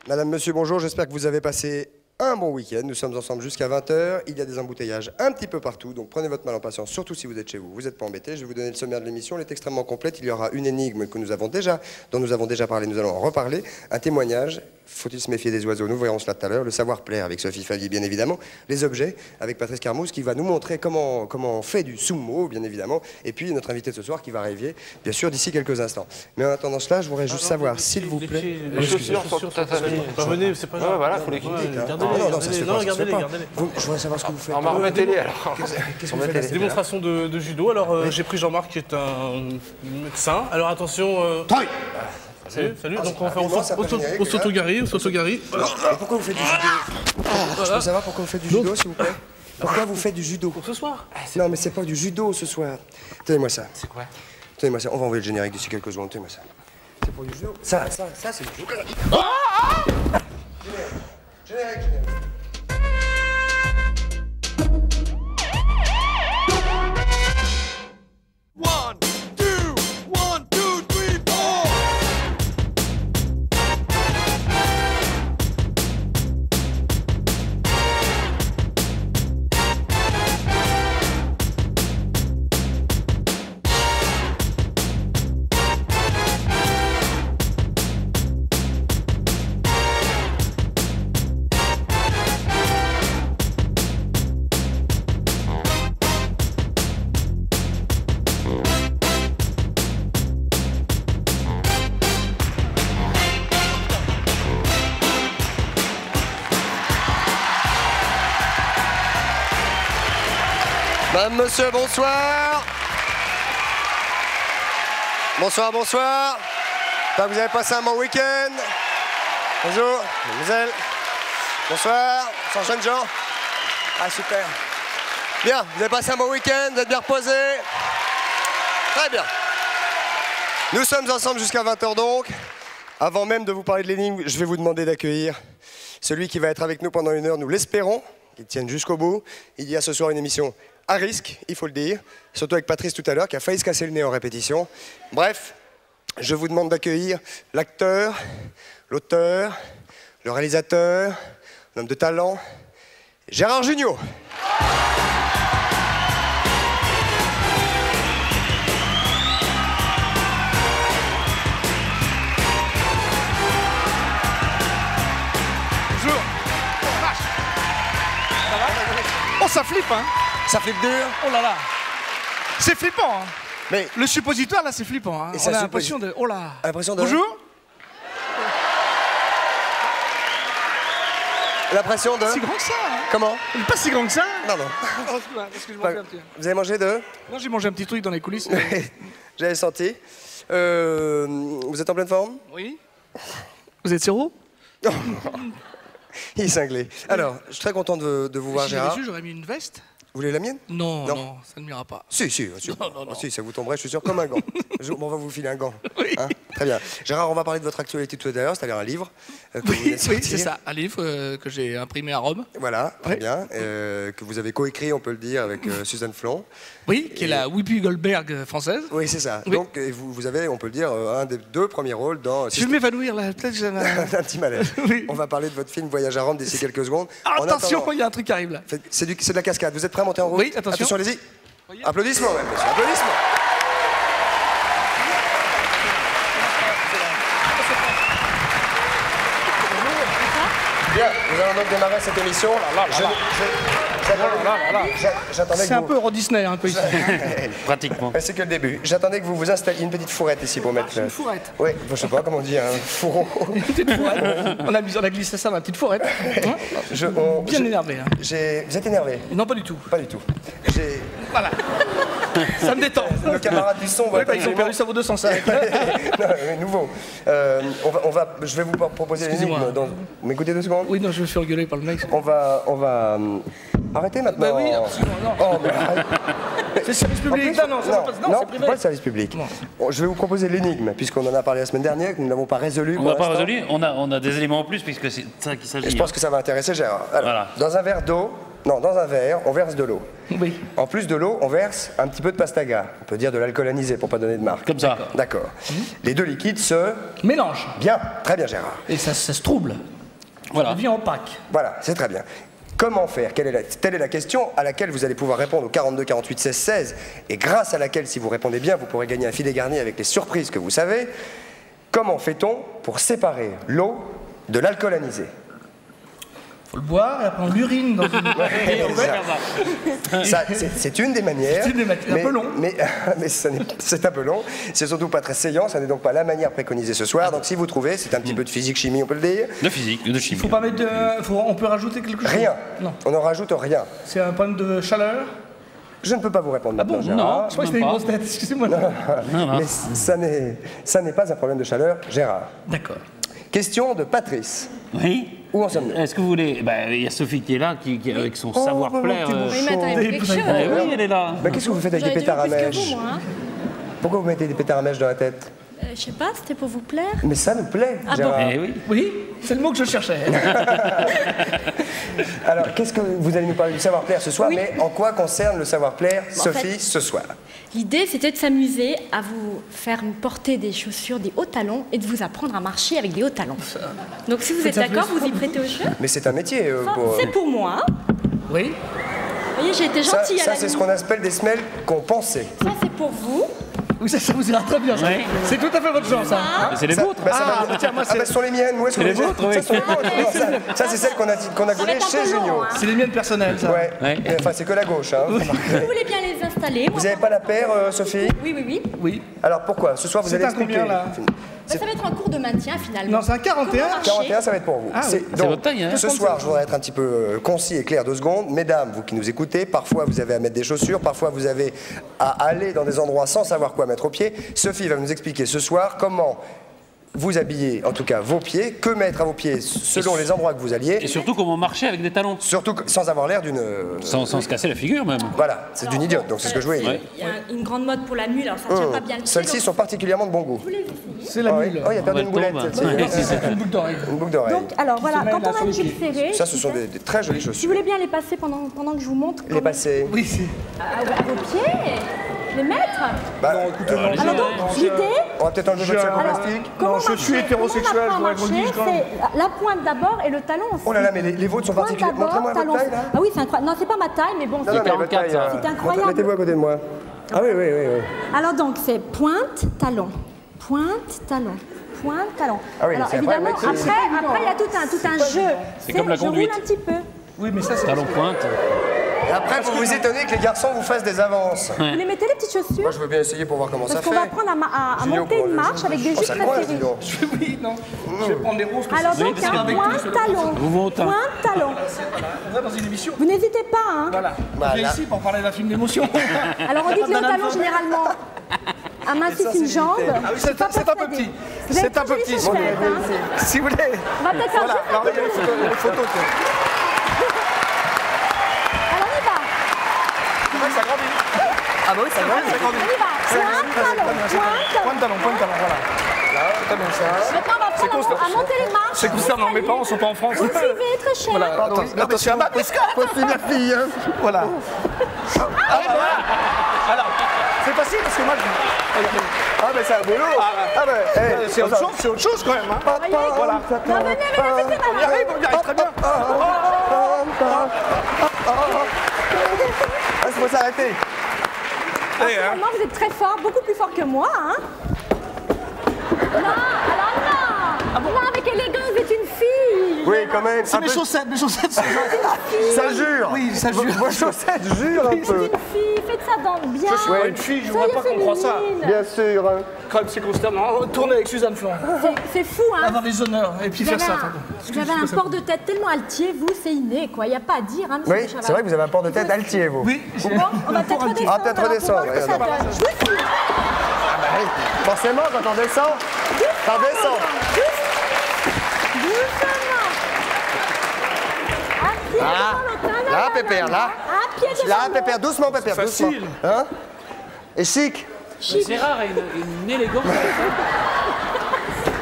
Madame, monsieur, bonjour, j'espère que vous avez passé un bon week-end. Nous sommes ensemble jusqu'à 20 h. Il y a des embouteillages un petit peu partout, donc prenez votre mal en patience, surtout si vous êtes chez vous. Vous n'êtes pas embêtés. Je vais vous donner le sommaire de l'émission. Elle est extrêmement complète. Il y aura une énigme dont nous avons déjà parlé. Nous allons en reparler. Un témoignage. Faut-il se méfier des oiseaux? Nous verrons cela tout à l'heure. Le savoir-plaire avec Sophie Favier, bien évidemment. Les objets avec Patrice Carmouze qui va nous montrer comment on fait du sumo, bien évidemment. Et puis notre invité de ce soir qui va arriver, bien sûr, d'ici quelques instants. Mais en attendant cela, je voudrais juste savoir, s'il vous plaît... Les chaussures sont tout à fait... Venez, c'est pas grave. Voilà, faut les quitter. Non, ça se fait pas. Je voudrais savoir ce que vous faites. Remettez-les alors. Qu'est-ce que vous faites? Démonstration de judo. Alors, j'ai pris Jean-Marc qui est un médecin. Alors, attention... Salut, donc on fait au Sotogari. Pourquoi vous faites du judo? Je peux savoir pourquoi vous faites du judo, s'il vous plaît? Pourquoi vous faites du judo? Pour ce soir. Non, mais c'est pas du judo ce soir. Tenez-moi ça. C'est quoi? Tenez-moi ça. On va envoyer le générique d'ici quelques secondes. Tenez-moi ça. C'est pour du judo. Ça, c'est du judo. Générique. Madame, monsieur, bonsoir. Bonsoir. J'espère que vous avez passé un bon week-end. Bonjour, mademoiselle. Bonsoir. Bonsoir, jeunes gens. Ah, super. Bien, vous avez passé un bon week-end, vous êtes bien reposés. Très bien. Nous sommes ensemble jusqu'à 20 h donc. Avant même de vous parler de l'énigme, je vais vous demander d'accueillir celui qui va être avec nous pendant 1 heure, nous l'espérons, qu'il tienne jusqu'au bout. Il y a ce soir une émission à risque, il faut le dire, surtout avec Patrice tout à l'heure, qui a failli se casser le nez en répétition. Bref, je vous demande d'accueillir l'acteur, l'auteur, le réalisateur, l'homme de talent, Gérard Jugnot. Bonjour. Ça va? Oh, ça flippe, hein? Ça flippe dur. Oh là là. C'est flippant, hein? Mais le suppositoire, là, c'est flippant, hein? On a l'impression de... Oh là. L'impression de... Bonjour. L'impression de... Si grand que ça, hein? Comment? Pas si grand que ça. Non. Parce que je mangeais un petit... Vous avez mangé de... Non, j'ai mangé un petit truc dans les coulisses. J'avais senti. Vous êtes en pleine forme? Oui. Vous êtes sirop? Il est cinglé. Alors, je suis très content de vous voir, Gérard. J'aurais mis une veste. Vous voulez la mienne? Non, ça ne m'ira pas. Si. Non. Si, ça vous tomberait, je suis sûr, comme un gant. On va vous filer un gant. Oui. Hein? Très bien. Gérard, on va parler de votre actualité tout à l'heure, c'est-à-dire un livre. Oui, c'est ça, un livre que j'ai imprimé à Rome. Voilà, très bien. Que vous avez coécrit, on peut le dire, avec Suzanne Flon. Oui, qui est la Whoopi Goldberg française. Oui, c'est ça. Oui. Donc, vous avez, on peut le dire, un des 2 premiers rôles dans... Je vais m'évanouir, là. Peut-être que j'ai un petit malaise. Oui. On va parler de votre film Voyage à Rome d'ici quelques secondes. Attention, il y a un truc qui arrive, là. C'est de la cascade. Vous êtes prêts à monter en route? Oui, attention. Allez-y. Applaudissements, même, monsieur. Applaudissements. Bien, nous allons donc démarrer cette émission. C'est un peu Euro Disney, un peu ici. Pratiquement. C'est que le début. J'attendais que vous vous installiez une petite fourrette ici pour mettre... Une fourrette. Oui, je sais pas comment on dit, un fourreau. Une petite fourrette. On a glissé ça dans la petite fourrette. Bien énervé. Hein. Vous êtes énervé? Non, pas du tout. Pas du tout. Voilà. Ça me détend. Le camarade du son va... Ils ont perdu ça vaut 200 ça. Nouveau. Je vais vous proposer l'énigme. Vous m'écoutez 2 secondes? Oui, non, je me suis engueulé par le mec. On va arrêtez maintenant. Bah oui, absolument, non. Oh, mais c'est le service public. Non, c'est privé. Pas le service public. Bon, je vais vous proposer l'énigme, puisqu'on en a parlé la semaine dernière, que nous n'avons pas résolu. On n'a pas résolu, on a des éléments en plus, puisque c'est ça qu'il s'agit. Je pense que ça va intéresser Gérard. Alors, voilà. Dans un verre d'eau, non, dans un verre, on verse de l'eau. Oui. En plus de l'eau, on verse un petit peu de pastaga. On peut dire de l'alcool anisé pour pas donner de marque. Comme ça. D'accord. Les 2 liquides se... Mélange. Bien, très bien Gérard. Et ça se trouble. Voilà. Ça devient opaque. Voilà, c'est très bien. Comment faire? Telle est la question à laquelle vous allez pouvoir répondre au 42 48 16 16 et grâce à laquelle, si vous répondez bien, vous pourrez gagner un filet garni avec les surprises que vous savez. Comment fait-on pour séparer l'eau de l'alcool anisé? Faut le boire et après on l'urine dans une... C'est une des manières. C'est une des manières, un peu long. Mais c'est un peu long. C'est surtout pas très saillant. Ça n'est donc pas la manière préconisée ce soir. Donc si vous trouvez, c'est un petit peu de physique-chimie, on peut le dire. De physique, de chimie. Faut pas mettre de... on peut rajouter quelque chose? Rien. Non. On n'en rajoute rien. C'est un problème de chaleur? Je ne peux pas vous répondre Ah maintenant, bon? Gérard. Non, je crois que c'était une grosse tête, excusez-moi. Mais ça n'est pas un problème de chaleur, Gérard. D'accord. Question de Patrice. Oui. Où en sommes-nous? Est-ce que vous voulez... Il y a Sophie qui est là, qui avec son savoir-plaire. mon petit Oui, mais attends, il y a quelque chose. Oui, elle est là. Mais qu'est-ce que vous faites avec des J'aurais dû pétards à plus que mèche? vous, moi. Hein. Pourquoi vous mettez des pétards à mèche dans la tête? Je sais pas, c'était pour vous plaire. Mais ça nous plaît, Ah bon? Gérard. Eh oui. Oui, c'est le mot que je cherchais. Alors, qu'est-ce que vous allez nous parler du savoir-plaire ce soir? Oui. Mais en quoi concerne le savoir-plaire, En Sophie, fait- ce soir? L'idée, c'était de s'amuser à vous faire porter des chaussures, des hauts talons et de vous apprendre à marcher avec des hauts talons. Donc, si vous êtes d'accord, vous y prêtez au jeu. Mais c'est un métier C'est pour moi. Oui. Vous voyez, j'ai été Ça, gentille à ça la c'est ce limite. qu'on appelle des semelles qu'on pensait. Ça, c'est pour vous. Oui, ça vous ira très bien, ça. Oui. C'est tout à fait votre genre, ça. Mais c'est les Ça- vôtres. bah, ça Ah, va- tiens, moi, ah, bah, ce sont les miennes. Où est-ce que C'est les vous vôtres, oui. Ça, ce sont les vôtres. Non, ça, c'est celle qu'on a Ça va gaulée être un chez peu long, Junio. hein. C'est les miennes personnelles, ça. Ouais. Ouais. Mais enfin, c'est que la gauche. Hein. Vous voulez bien les installer. Vous n'avez pas la paire, Sophie? Oui, oui, oui. Oui. Alors pourquoi? Ce soir, vous C'est allez un expliquer. combien, là? Bah, ça va être un cours de maintien, finalement. Non, c'est un 41. Comment marcher. 41, ça va être pour vous. Ah oui. C'est votre taille, hein. Ce soir, je voudrais être un petit peu concis et clair 2 secondes. Mesdames, vous qui nous écoutez, parfois vous avez à mettre des chaussures, parfois vous avez à aller dans des endroits sans savoir quoi mettre aux pieds. Sophie va nous expliquer ce soir comment vous habiller, en tout cas vos pieds, que mettre à vos pieds selon les endroits que vous alliez, Et surtout comment marcher avec des talons. surtout sans avoir l'air d'une... Sans se casser la figure même. Voilà, c'est d'une idiote, donc c'est ce que je voulais dire. Il y a une grande mode pour la mule, alors ça tient pas bien le pied. Celles-ci donc sont particulièrement de bon goût. vous les essayez. C'est la Ah oui. mule. Oh, il y a perdu Elle une boulette. tombe. celle-ci. C'est une boucle d'oreille. Une boucle d'oreille. Donc, alors voilà, met quand là on a sur une les jupe pieds. serrée, Ça, ce sont des très jolies si vous chaussures. voulez bien les passer pendant que je vous montre Les passer. Oui, c'est... à vos pieds, les mettre. Bah, Alors donc, l'idée, on va peut-être enlever votre sac en alors, plastique. comment Non, je suis marcher, hétérosexuel, comment on je apprend à voudrais qu'on le dise quand marcher, c'est la pointe d'abord et le talon aussi. Oh là là, mais les vôtres sont Pointe particulièrement... d'abord, Montrez-moi votre talon. taille, là. Ah oui, c'est incroyable. Non, c'est pas ma taille, mais bon, Non, c'est non, mais votre 44, taille, ça. C'est incroyable. Mettez-vous à côté de moi. Ah oui, oui, oui. oui. Alors donc, c'est pointe, talon. Pointe, talon. Pointe, talon. Ah oui, Alors c'est évidemment, après, après, il y a tout un jeu. C'est comme la je roule conduite. un petit peu. Oui, mais ça, c'est... Talons pointe. Et après, vous vous étonnez que les garçons vous fassent des avances. Vous les mettez les petites chaussures? Moi, je veux bien essayer pour voir comment ça Parce fait. qu'on va apprendre à Junio, monter pour une le- marche avec des Oh, jupes ça très coince, dis serrées. donc. Oui, non. Je vais prendre les roses. parce que Alors c'est- donc, parce un qu'avec point, plus, talon. Vous vous hautain. Point, talon. On va dans une émission. Vous n'hésitez pas, hein. Voilà. On Voilà. vient ici pour parler d'un film d'émotion. Alors on dit que les hauts talons, généralement, amincissent une jambe. Ah oui, c'est un peu petit. C'est un peu petit. Vous avez très jolies chaussettes, hein. Si vous voulez. On va peut-être faire Voilà. juste un Alors, peu regardez de- les photos. Alors on y va. Ça grandit. Ah bah oui, ça grandit. Ça grandit. On y va. Point, talon. Point de talon, voilà. Là, c'est bien ça. Maintenant, on va apprendre à monter les marches. C'est concernant mes parents, sont pas en France. Vous suivez, très cher. Voilà, attention, Faut suivre la fille, hein. voilà. Ah, voilà. Alors, c'est facile parce que moi, Ah, mais c'est un boulot. Ah, ben, hey, c'est autre chose quand même. Hein. Voilà. Non, venez, venez, venez, On y arrive très bien. Ah, il faut s'arrêter. Vraiment, vous êtes très fort, beaucoup plus fort que moi, hein. Non, alors non. Non, avec élégance, vous êtes une fille. Oui, quand même. C'est un mes peu- chaussettes sont Ça jure. Oui, ça jure. Vos chaussettes jurent un C'est peu. une fille, faites ça dans bien. Je suis pas une fille, je voudrais Soyez pas qu'on croie ça. féminine. Bien sûr. Quand même, c'est consternant. Tourner avec Suzanne Florent. C'est fou, hein. Avoir les honneurs et puis Vous faire avez ça. vous avez un port de tête tellement altier, vous, c'est inné, quoi. Il n'y a pas à dire, hein, monsieur Oui, de Chaval. c'est vrai que vous avez un port de tête altier, vous. Oui, Bon, on va peut-être redescendre. Ah, peut-être alors, redescendre, pour voir ce que oui, ça donne. Je vous suis. Oui, forcément, quand on descend, ça redescend. Doucement. Un pied Là, devant l'autre. Non, là, non, Pépère, non, là. non. Un pied devant Là, l'autre. Pépère, doucement, Pépère, doucement. facile. Hein? Et chic. C'est rare, une élégance.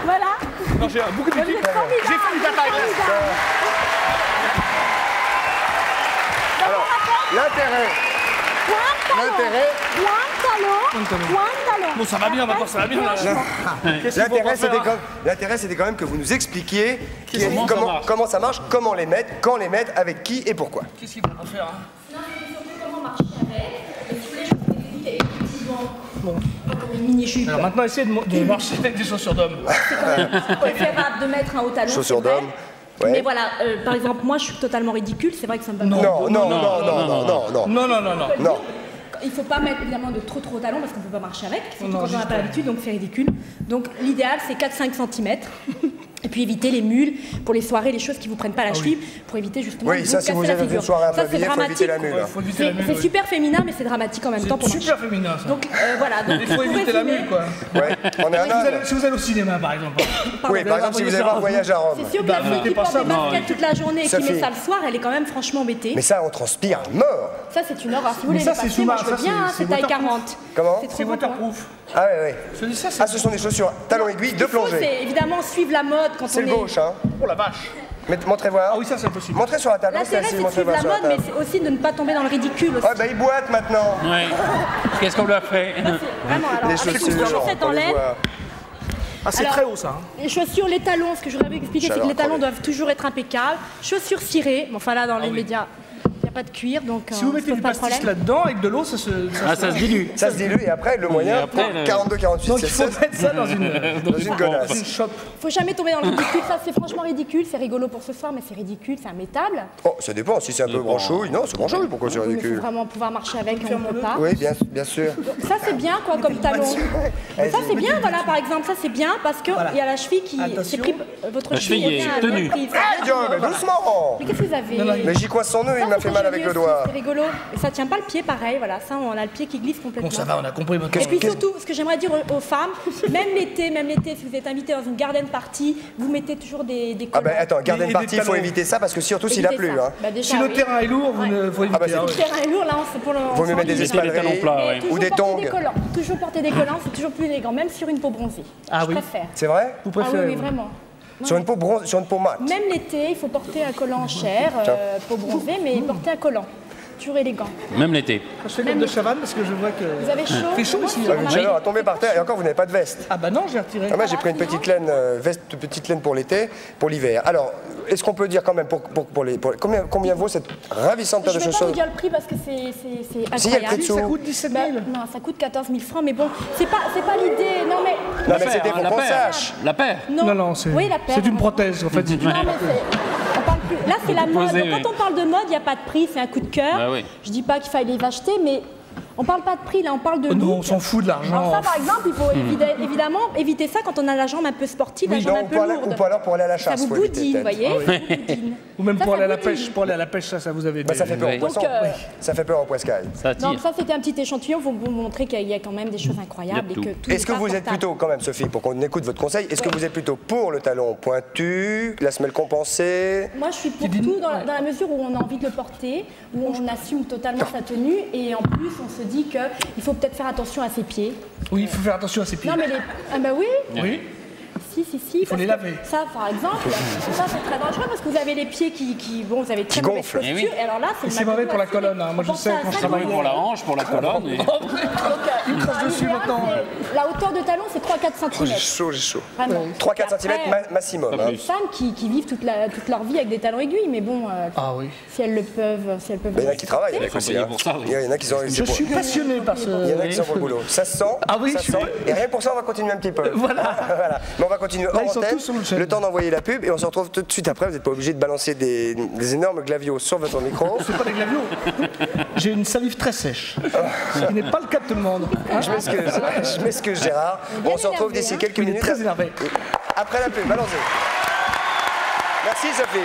Voilà. non, j'ai beaucoup de Vous êtes formidable. J'ai fait du bataille. Formidable. L'intérêt. Point, talon. L'intérêt. Point, talon. Bon, ça va bien, maintenant, ça va bien. L'intérêt, c'était quand même que vous nous expliquiez Comment ça marche, comment les mettre, quand les mettre, avec qui et pourquoi. Qu'est-ce qu'il faut faire, hein? Non, mais surtout comment marcher avec. Et si vous voulez, je vous explique effectivement. Bon. Comme une mini-jupe. Alors maintenant, essayez de marcher avec des chaussures d'homme. C'est quand même préférable de mettre un haut talon. Chaussures d'homme. Ouais. Mais voilà, par exemple, moi, je suis totalement ridicule. C'est vrai que ça me va pas. Non. Il ne faut pas mettre évidemment de trop talons parce qu'on ne peut pas marcher avec, surtout quand on n'a pas l'habitude, donc c'est ridicule. Donc l'idéal c'est 4-5 cm. Et puis éviter les mules pour les soirées, les choses qui vous prennent pas la cheville, pour éviter justement de vous ça, si vous casser la êtes dans figure. une soirée un peu Ça c'est habillée, faut éviter dramatique. la mule. C'est super féminin, mais c'est dramatique en même temps pour marcher. Super féminin, ça. Donc voilà. Donc, Il faut éviter la mule, quoi. Ouais, on est un homme. Si vous allez au cinéma, par exemple. Oui, par exemple, si vous allez voir Voyage à Rome. C'est sûr que la fille qui porte des baskets toute la journée et qui met ça le soir, elle est quand même franchement embêtée. Mais ça, on transpire à mort. Ça c'est une horreur. Si vous voulez ça, les c'est passer, moi je sous-marin, veux bien, ça, c'est taille 40. Comment? C'est trop C'est grand pour moi. waterproof. Ah ouais. Je dis ça, c'est... Ah, ce sont des chaussures talons aiguilles de Il faut, plongée. c'est évidemment suivre la mode quand on C'est est... le gauche, hein. Oh la vache. Montrez voir. Ah oui, ça c'est impossible. Montrez sur la table. L'intérêt c'est de suivre la mode, mais c'est aussi de ne pas tomber dans le ridicule aussi. Ah bah il boite maintenant. Ouais. Qu'est-ce qu'on lui a fait? Vraiment, alors, Les avec chaussures, une chaussette on en les laine, voit. Ah, c'est Alors, très haut, ça. Hein. les chaussures, les talons, ce que je voudrais vous expliquer, c'est que les talons doivent toujours être impeccables. Chaussures cirées, bon, enfin là dans les médias, il n'y a pas de cuir, donc Si vous mettez du pastis là-dedans, avec de l'eau, ça se dilue. Ça se dilue et après le moyen, après, 42-48, Donc c'est il faut ça. mettre ça dans une godasse. une chope. Faut jamais tomber dans le ridicule, ça c'est franchement ridicule, c'est rigolo pour ce soir, mais c'est ridicule, c'est immettable. Oh, ça dépend. Si c'est un peu branchouille, non, c'est branchouille. Pourquoi c'est Il faut ridicule? vraiment pouvoir marcher avec, on ne peut pas. Oui, bien sûr. Ça c'est bien quoi comme talon. Ça c'est bien, voilà par exemple, ça c'est bien parce qu'il y a la cheville qui s'est pris, votre La cheville est bien tenue. prise. Aïe, mais doucement. Mais qu'est-ce que vous avez? Mais j'y coince son nœud, il m'a fait mal avec le doigt. C'est rigolo. Et ça tient pas le pied pareil, voilà. Ça, on a le pied qui glisse complètement. Bon, ça va, on a compris maintenant. Et puis surtout, ce que j'aimerais dire aux femmes, même l'été, si vous êtes invité dans une garden party, vous mettez toujours des collants. Ah bah attends, garden Et party, il faut talons. éviter ça parce que surtout s'il a Évitez plu. ça. Hein. Bah, déjà, Si le oui. terrain est lourd, vous ne faut éviter. bah, c'est- hein. Le terrain est lourd, là, c'est pour le. Vaut mieux mettre des espadrilles talons plats, ouais. ou des tongs. Toujours porter des collants, c'est toujours plus élégant, même sur une peau bronzée. Ah Je oui. préfère. C'est vrai? Vous Ah oui, préférez oui, vraiment. Non, Sur une peau bronze, sur une peau mate. Même l'été, il faut porter un collant en chair, peau bronzée, mais porter un collant. Toujours élégant. Même l'été. Je fais comme de Chavannes parce que je vois que... Vous avez chaud? Il fait chaud ici. Ah, une chaleur à tomber par terre et encore vous n'avez pas de veste. Ah bah non, j'ai retiré. Ah, moi j'ai pris une petite laine, veste petite laine pour l'été, pour l'hiver. Alors, est-ce qu'on peut dire quand même combien vaut cette ravissante paire Je de ne vais pas chaussures? vous dire le prix parce que c'est incroyable. Si, il y a le prix Ça dessous. coûte 17 000. Non, ça coûte 14 000 francs, mais bon, c'est pas l'idée. Non, mais. Non mais c'était pour la qu'on paire. sache. La paire. Non, c'est Oui, la paire. c'est une prothèse en fait. Non, mais on parle plus. Là, c'est la mode. Posé, Donc, quand on parle de mode, il n'y a pas de prix, c'est un coup de cœur. Bah oui. Je dis pas qu'il fallait les acheter, mais on parle pas de prix, là, on parle de Non, look. on s'en fout de Alors l'argent. ça, par exemple, il faut évidemment éviter ça quand on a la jambe un peu sportive, la jambe Non, un ou peu pas lourde. alors pour aller à la Ça chasse. vous faut éviter, boudine, vous peut-être. voyez, ça vous boudine. Ou même Ça, pour ça aller à la boudine. pêche. Pour aller à la pêche, ça vous avez Bah, ça fait peur aux Oui. poissons. Donc, Ça fait peur aux poiscailles. Ça Non, tire. ça c'était un petit échantillon pour vous montrer qu'il y a quand même des choses incroyables. Il y a Et que tout. tout Est-ce que n'est pas vous êtes portable. plutôt, quand même Sophie, pour qu'on écoute votre conseil, est-ce que vous êtes plutôt pour le talon pointu, la semelle compensée? Moi, je suis pour tout dans la mesure où on a envie de le porter, où on assume totalement sa tenue et en plus on se dit qu'il faut peut-être faire attention à ses pieds. Oui, il faut faire attention à ses pieds. Non mais ah bah oui, Oui. si. Il faut les laver. Ça par exemple, ça c'est très dangereux parce que vous avez les pieds qui bon, vous avez très mauvaise gonflent. posture Eh oui. et alors là Et c'est c'est mauvais pour la colonne, hein. Moi, je sais, quand je Ça va pour la hanche, pour la colonne. et- Il crache dessus maintenant. La hauteur de talon c'est 3-4 cm. J'ai chaud. Vraiment. 3-4 cm Après, maximum. Pas hein. plus. femmes qui vivent toute leur vie avec des talons aiguilles, mais bon, Ah oui. si elles peuvent. Mais il y en a qui travaillent avec faut aussi. payer hein. pour ça, oui. Il y en a qui sont. Je suis passionné par ce... Il y en a qui sont pour le boulot. Ça se sent. Ah oui, ça je sent. suis- Et rien que pour ça, on va continuer un petit peu. Voilà. Voilà. Mais on va continuer Là, ils hors sont antenne. tous sur le chaîne. Le temps d'envoyer la pub et on se retrouve tout de suite après. Vous n'êtes pas obligé de balancer des énormes glaviots sur votre micro. C'est pas des glaviots. J'ai une salive très sèche. Ce qui n'est pas le cas de tout le monde. Hein? Je m'excuse Gérard. On se retrouve d'ici quelques Il est minutes. très énervé. Après la pub, allons-y. Merci Sophie.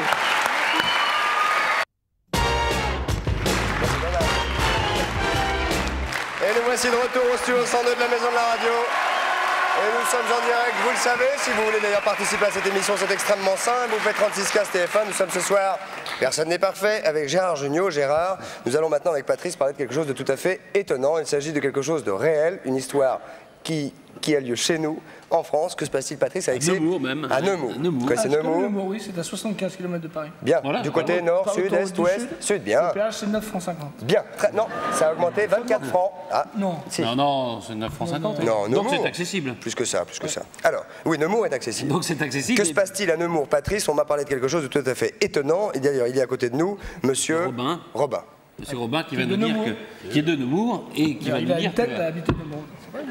Et nous voici de retour au studio 102 de la Maison de la Radio. Et nous sommes en direct, vous le savez, si vous voulez d'ailleurs participer à cette émission, c'est extrêmement simple. Vous faites 36 15 TF1, nous sommes ce soir, personne n'est parfait, avec Gérard Jugnot. Gérard, nous allons maintenant avec Patrice parler de quelque chose de tout à fait étonnant. Il s'agit de quelque chose de réel, une histoire qui a lieu chez nous, en France. Que se passe-t-il, Patrice, avec ces... Nemours même. À Nemours. Nemours. Quoi, c'est Nemours. Nemours, oui, c'est à 75 km de Paris. Bien. Voilà, du côté bravo. nord, Par sud, l'autoroute est, du ouest, sud. sud. Bien. Le péage, c'est 9,50 francs. Bien. Non, ça a augmenté 24 francs. Ah, Non. si. Non, c'est 9 francs 50. Non, Donc Nemours. c'est accessible. Plus que ça, plus que ça. Alors, oui, Nemours est accessible. Donc c'est accessible. Que se passe-t-il à Nemours, Patrice? On m'a parlé de quelque chose de tout à fait étonnant. Et d'ailleurs, il est à côté de nous, monsieur Robin. Robin. Monsieur Robin qui va de nous dire Nemours. qui est de Nemours et qui va Il nous a dire une tête à que... habiter Nemours. C'est vrai,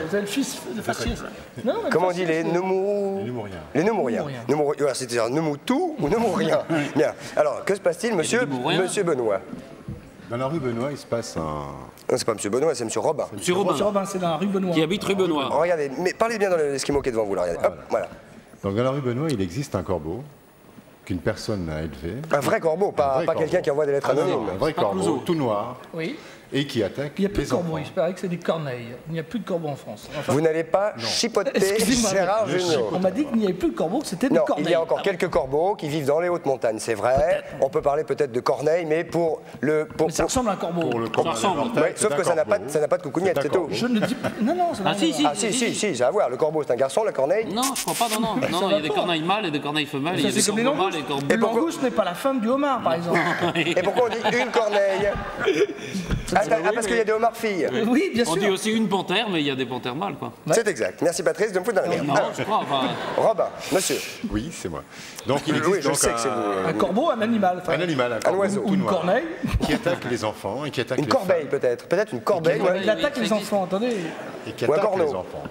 vous avez le fils de faciès. Non, mais Comment on faciès, dit les c'est- Nemours? Les Nemouriens. Voilà, c'est-à-dire Nemoutou ou Nemourien. Bien. Alors, que se passe-t-il, monsieur Benoît? Dans la rue Benoît, il se passe un... Non, c'est pas monsieur Benoît, c'est monsieur Robin. Monsieur Monsieur Robin, Robin, c'est dans la rue Benoît. qui habite rue Benoît. Oh, regardez, mais parlez bien dans l'esquimau qui est devant vous, là, regardez. Hop, voilà. Donc dans la rue Benoît, il existe un corbeau qu'une personne a élevé. Un vrai corbeau, pas vrai quelqu'un corbeau. qui envoie des lettres Ah non, anonymes. non, un vrai Pas corbeau, Clouseau. tout noir, Oui. et qui attaque Il n'y a plus les de corbeaux, enfants. il se paraît que c'est des corneilles. Il n'y a plus de corbeaux en France. Enfin, Vous n'allez pas chipoter Excusez-moi, Gérard mais Jugnot. on m'a dit qu'il n'y avait plus de corbeaux, que c'était des Non, corneilles. il y a encore quelques corbeaux qui vivent dans les hautes montagnes, c'est vrai. On peut parler peut-être de corneille, mais pour le... Mais ça ressemble à un corbeau. Pour le Ça commun ressemble. des mortels, Ouais, c'est sauf un que ça n'a corbeau. pas de coucougnette, C'est un c'est tout. corbeau. Je ne dis pas... Non, non, ça n'a Ah rien si, à si. voir. Ah si, ça va voir. Le corbeau, c'est un garçon, la corneille. Non, je crois pas, non, il y a des corneilles mâles et des corneilles femelles. Il y a Ça, des c'est comme les corbeaux mâles langoustes. et des Et Le pourquoi- langouste n'est pas la femme du homard, par exemple. Et pourquoi on dit une corneille? Parce qu'il y a des homards filles. Oui, bien On dit sûr. aussi une panthère, mais il y a des panthères mâles, quoi. C'est exact. Merci Patrice de me foutre dans la merde. Non, je crois, enfin... Robin, monsieur. Oui, c'est moi. Donc il existe Oui, je donc sais que c'est vous. Un corbeau, un animal. Enfin, un animal, un corbeau oiseau. tout ou une noir, corneille. qui attaque les enfants et qui attaque Une les corbeille femmes, peut-être. Peut-être une corbeille. Oui, ouais. Il attaque ça les existe. enfants, attendez. et qui Ou un attaque corneau. les enfants.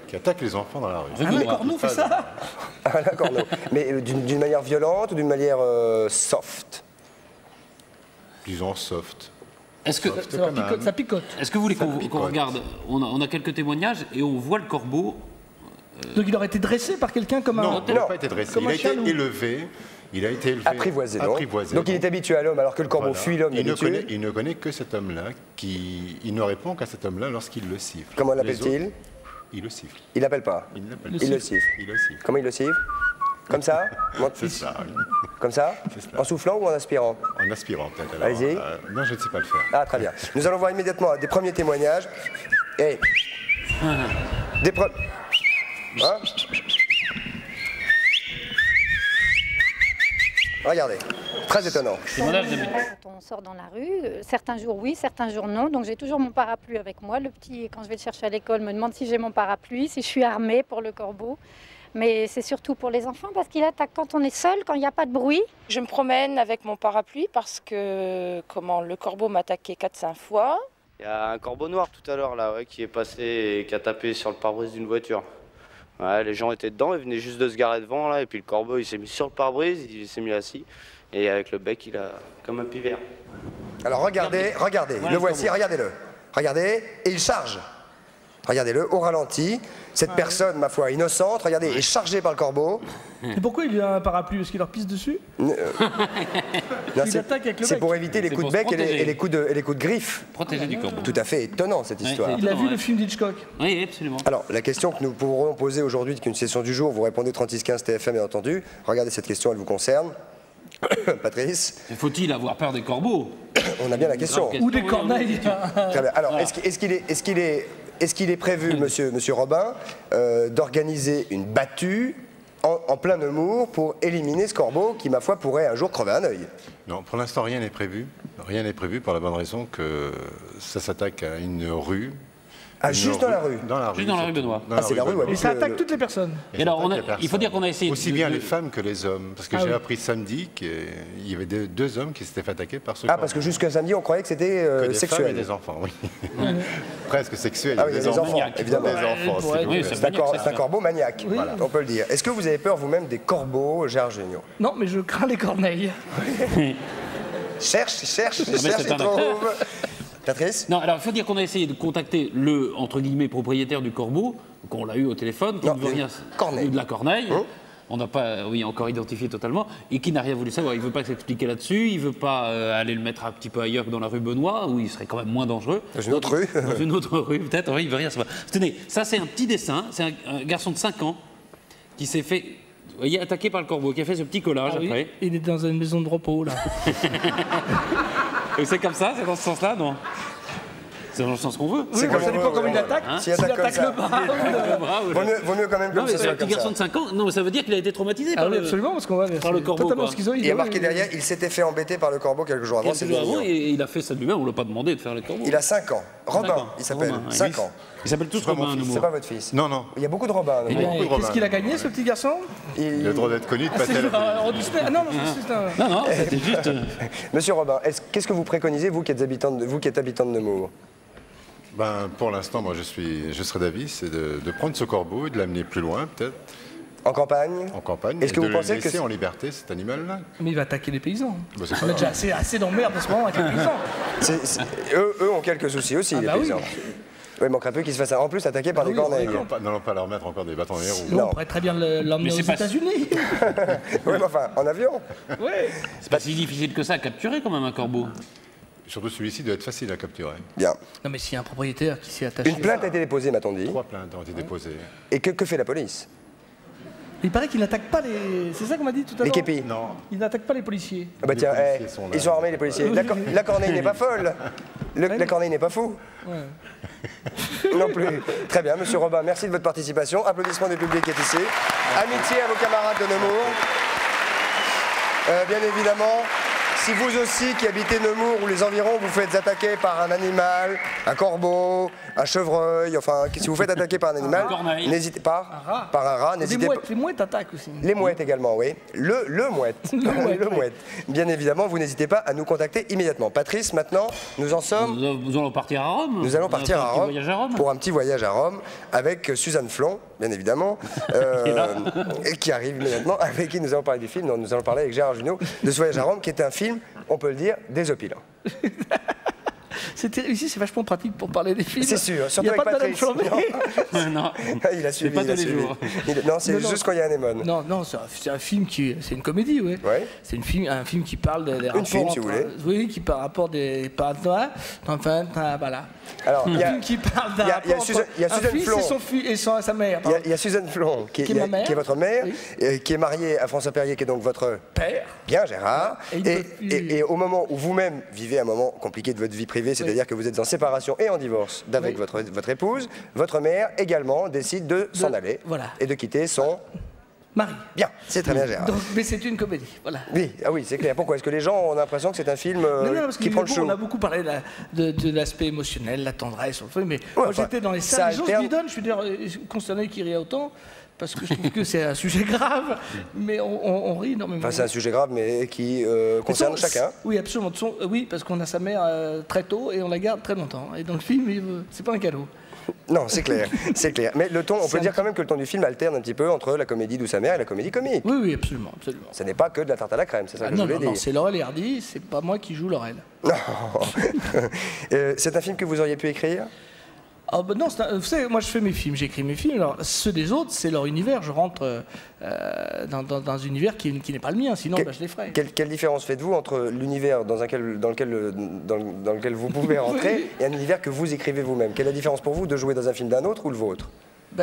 Qui attaque les enfants dans la rue. Ah, le corneau fait ça. Ah, la corneau. Mais d'une manière violente ou d'une manière soft? Disons soft. Est-ce que... Soft quand même. Ça picote. Est-ce que vous voulez qu'on picote. regarde on a quelques témoignages et on voit le corbeau. Donc il aurait été dressé par quelqu'un comme Non, un... il n'a pas été dressé. Comme Il un a été chien loup. élevé. Il a été élevé. Apprivoisé, non? Donc il est habitué à l'homme alors que le corbeau Voilà. fuit l'homme d'habitude. Il ne connaît que cet homme-là, il ne répond qu'à cet homme-là lorsqu'il le siffle. Comment Les l'appelle-t-il? autres, il le siffle. Il l'appelle pas. Il l'appelle Il le siffle. Il le siffle. Comment il le siffle? Comme ça? C'est ça, oui. Comme ça? C'est ça. En soufflant ou en aspirant? En aspirant peut-être. alors. Allez-y. Non, je ne sais pas le faire. Ah, très bien. Nous allons voir immédiatement des premiers témoignages. Et. Des premiers. Hein? Regardez. Très étonnant. Témoignage d'habitude. Quand on sort dans la rue, certains jours oui, certains jours non. Donc j'ai toujours mon parapluie avec moi. Le petit, quand je vais le chercher à l'école, me demande si j'ai mon parapluie, si je suis armée pour le corbeau. Mais c'est surtout pour les enfants parce qu'il attaque quand on est seul, quand il n'y a pas de bruit. Je me promène avec mon parapluie parce que le corbeau m'a attaqué 4-5 fois. Il y a un corbeau noir tout à l'heure là, ouais, qui est passé et qui a tapé sur le pare-brise d'une voiture. Ouais, les gens étaient dedans, ils venaient juste de se garer devant là, et puis le corbeau il s'est mis sur le pare-brise, il s'est mis assis, et avec le bec il a comme un pivert. Alors regardez, le voici, regardez-le. Regardez, et il charge. Regardez-le, au ralenti. Cette personne, ma foi, innocente, regardez, est chargée par le corbeau. Et pourquoi il a un parapluie? Est-ce qu'il leur pisse dessus? Non, Il attaque avec le c'est bec. pour éviter les C'est coups de pour se bec et protéger. les coups de griffe. Protégé du corbeau. Tout à fait étonnant cette histoire. Il a vu Ouais. le film d'Hitchcock. Oui, absolument. Alors, la question que nous pourrons poser aujourd'hui, qu'une session du jour, vous répondez 3615 TFM bien entendu. Regardez cette question, elle vous concerne. Patrice, Faut-il avoir peur des corbeaux? on a bien la question. Grave Ou des Oui, oui, corneilles. Très bien. Alors, est-ce qu'il est prévu, monsieur Robin, d'organiser une battue en plein Nemours pour éliminer ce corbeau qui, ma foi, pourrait un jour crever un œil? Non, pour l'instant, rien n'est prévu. Rien n'est prévu pour la bonne raison que ça s'attaque à une rue. Ah, Une juste dans la rue? Dans la rue. Juste dans la rue surtout. Benoît. Dans Ah, c'est la rue, Benoît. ouais. Et ça attaque toutes les personnes. Et alors, Ça attaque les il faut dire qu'on a essayé... Aussi de- bien de- les femmes que les hommes. Parce que Ah j'ai oui. appris samedi qu'il y avait deux hommes qui s'étaient fait attaquer par ce Ah, parce que jusqu'à samedi, on croyait que c'était que des femmes et sexuel. des enfants, oui. Presque sexuel. Ah oui, il y a des enfants, évidemment. Des enfants, s'il vous Oui, plaît. c'est C'est un, maniaque, c'est un corbeau maniaque, on peut le dire. Est-ce que vous avez peur vous-même des corbeaux, Gérard Jugnot? Non, mais je crains les corneilles. Cherche, c'est il un trouve. Patrice? Non, alors il faut dire qu'on a essayé de contacter le, entre guillemets, propriétaire du corbeau, qu'on l'a eu au téléphone, qui Non, ne veut rien... corneille. Ou de la corneille. On n'a pas, oui, encore identifié totalement, et qui n'a rien voulu savoir. Il ne veut pas s'expliquer là-dessus, il ne veut pas aller le mettre un petit peu ailleurs que dans la rue Benoît, où il serait quand même moins dangereux. Dans une autre rue. Dans une autre rue, peut-être, oui, il ne veut rien savoir. Tenez, ça c'est un petit dessin, c'est un garçon de 5 ans qui s'est fait, vous voyez, attaqué par le corbeau, qui a fait ce petit collage Ah oui, après. il est dans une maison de repos, là. Et c'est comme ça, c'est dans ce sens-là, non? C'est dans le sens qu'on veut. Oui, ça dépend comment il attaque. S'il attaque le bras, vaut mieux quand même que ce soit un petit garçon de 5 ans, non, ça veut dire qu'il a été traumatisé par absolument, parce qu'on va par le corbeau. Il y a marqué derrière, il s'était fait embêter par le corbeau quelques jours avant. Et il a fait ça de lui-même, on ne l'a pas demandé de faire le corbeau. Il a 5 ans. Robin, il s'appelle. 5 ans. Ils s'appellent tous Robin. C'est pas votre fils? Non, non. Il y a beaucoup de Robins. Qu'est-ce qu'il a gagné, ce petit garçon? Il a le droit d'être connu, de passer à la non, non, c'était juste... Monsieur Robin, qu'est-ce que vous préconisez, vous qui êtes habitant de Nemours? Ben, pour l'instant, moi, je serais d'avis, c'est de prendre ce corbeau et de l'amener plus loin, peut-être. En campagne? En campagne. Est-ce que vous pensez que laisser en liberté cet animal-là? Mais il va attaquer les paysans. Bah, on a déjà assez d'emmerde en ce moment avec les paysans. Eux ont quelques soucis aussi, les paysans. Oui, il manquerait peu qu'ils se fassent en plus attaquer par des corneilles. N'allons pas leur mettre encore des bâtons de roues. Non, on pourrait très bien l'emmener aux États-Unis. Oui, mais enfin, en avion. Oui. C'est pas si difficile que ça à capturer quand même un corbeau. Surtout celui-ci doit être facile à capturer. Bien. Non, mais s'il y a un propriétaire qui s'est attaché. Une plainte a été déposée, m'a-t-on dit? 3 plaintes ont été déposées. Et que fait la police? Il paraît qu'il n'attaque pas les... C'est ça qu'on m'a dit tout à l'heure? Les képis? Non. Il n'attaque pas les policiers. Ah bah tiens, ils sont armés les policiers. La corneille n'est pas folle. La corneille n'est pas fou. Ouais. Non plus. Très bien, monsieur Robin, merci de votre participation. Applaudissements du public qui est ici. Amitié à vos camarades de Nemours. Bien évidemment, si vous aussi qui habitez Nemours ou les environs, vous faites attaquer par un animal, un corbeau, un chevreuil, enfin, si vous faites attaquer par un animal, n'hésitez pas. Par un rat, n'hésitez pas. Les mouettes attaquent aussi. Les mouettes également, oui. Le mouette. Le mouette. Bien évidemment, vous n'hésitez pas à nous contacter immédiatement. Patrice, maintenant, nous en sommes. Nous allons partir à Rome. Nous allons partir à Rome pour un petit voyage à Rome avec Suzanne Flon, bien évidemment, qui arrive immédiatement, avec qui nous allons parler du film. Nous allons parler avec Gérard Jugnot de ce voyage à Rome, qui est un film, on peut le dire, désopilant. Ici, c'est vachement pratique pour parler des films. C'est sûr, surtout il y a avec pas Patrice. Non. Il a suivi. Pas tous les jours. Non, c'est juste quand il y a un anémone. Non, c'est un film qui... C'est une comédie, oui. Ouais. C'est un film qui parle des rapports... film, si vous voulez. Oui, qui parle rapport des... Enfin, voilà. Alors, un film qui parle d'un rapport entre un fils et sa mère. Il y a Suzanne Flon, qui est votre mère, qui est mariée à François Perrier, qui est donc votre père. Bien, Gérard. Et au moment où vous-même vivez un moment compliqué de votre vie privée, c'est-à-dire que vous êtes en séparation et en divorce avec votre épouse, votre mère également décide de s'en aller et de quitter son mari. Bien, c'est très bien, Gérard. Donc, mais c'est une comédie, voilà. Oui, c'est clair. Pourquoi? Est-ce que les gens ont l'impression que c'est un film qui prend le show? On a beaucoup parlé de l'aspect émotionnel, la tendresse, mais moi j'étais dans les salles, les gens se bidonnent, je suis d'ailleurs consterné qu'ils rient autant. Parce que je trouve que c'est un sujet grave, mais on rit énormément. Enfin, c'est un sujet grave, mais qui concerne chacun. Oui, absolument. Oui, parce qu'on a sa mère très tôt et on la garde très longtemps. Et dans le film, c'est pas un cadeau. Non, c'est clair, c'est clair. Mais le ton, on peut dire quand même que le ton du film alterne un petit peu entre la comédie d'où sa mère et la comédie comique. Oui, absolument, absolument. Ce n'est pas que de la tarte à la crème, c'est ça que je voulais dire. Non, c'est Laurel et Hardy, c'est pas moi qui joue Laurel. Non. C'est un film que vous auriez pu écrire? Ah ben non, vous savez, moi je fais mes films, j'écris mes films, alors ceux des autres, c'est leur univers, je rentre dans un univers qui n'est pas le mien, sinon je les ferais. Quelle différence faites-vous entre l'univers dans lequel vous pouvez rentrer et un univers que vous écrivez vous-même? Quelle est la différence pour vous de jouer dans un film d'un autre ou le vôtre?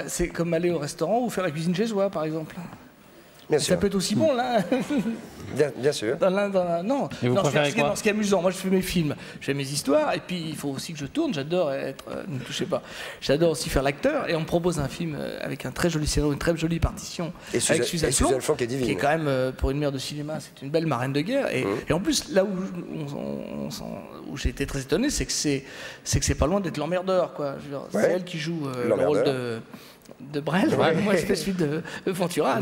C'est comme aller au restaurant ou faire la cuisine chez soi, par exemple. Bien sûr. Ça peut être aussi bon, là. Bien sûr. Non, ce qui est amusant, moi je fais mes films, je fais mes histoires, et puis il faut aussi que je tourne, j'adore être, ne touchez pas, j'adore aussi faire l'acteur, et on me propose un film avec un très joli scénario, une très jolie partition, avec Suzanne Flon, qui est divine. Qui est quand même, pour une mère de cinéma, c'est une belle marraine de guerre, et en plus, là où j'ai été très étonné, c'est que c'est pas loin d'être l'emmerdeur, quoi. C'est elle qui joue le rôle de Brel, moi je fais celui de Ventura.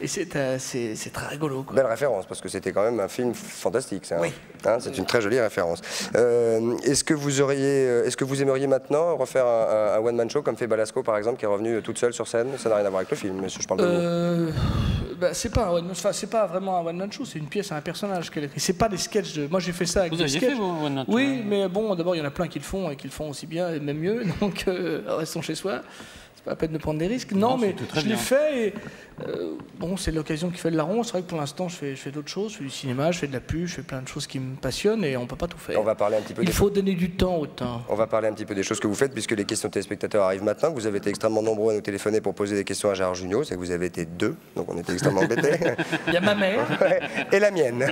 Et c'est très rigolo, quoi. Belle référence, parce que c'était quand même un film fantastique, ça. Oui. C'est une très jolie référence. Est-ce que vous aimeriez maintenant refaire un one-man show comme fait Balasco, par exemple, qui est revenue toute seule sur scène? Ça n'a rien à voir avec le film, mais je parle de vous. C'est pas vraiment un one-man show, c'est une pièce à un personnage qu'elle écrit. C'est pas des sketchs moi j'ai fait ça avec des sketchs. Oui, mais bon, d'abord il y en a plein qui le font et qui le font aussi bien et même mieux, donc restons chez soi. c'est pas la peine de prendre des risques. Non, mais je l'ai fait et bon, c'est l'occasion qui fait le larron. C'est vrai que pour l'instant, je fais d'autres choses. Je fais du cinéma, je fais de la pub, je fais plein de choses qui me passionnent et on peut pas tout faire. On va parler un petit peu. Il faut donner du temps au temps. On va parler un petit peu des choses que vous faites, puisque les questions téléspectateurs arrivent maintenant, que vous avez été extrêmement nombreux à nous téléphoner pour poser des questions à Gérard Jugnot. C'est que vous avez été 2, donc on était extrêmement embêtés. Il y a ma mère. Et la mienne.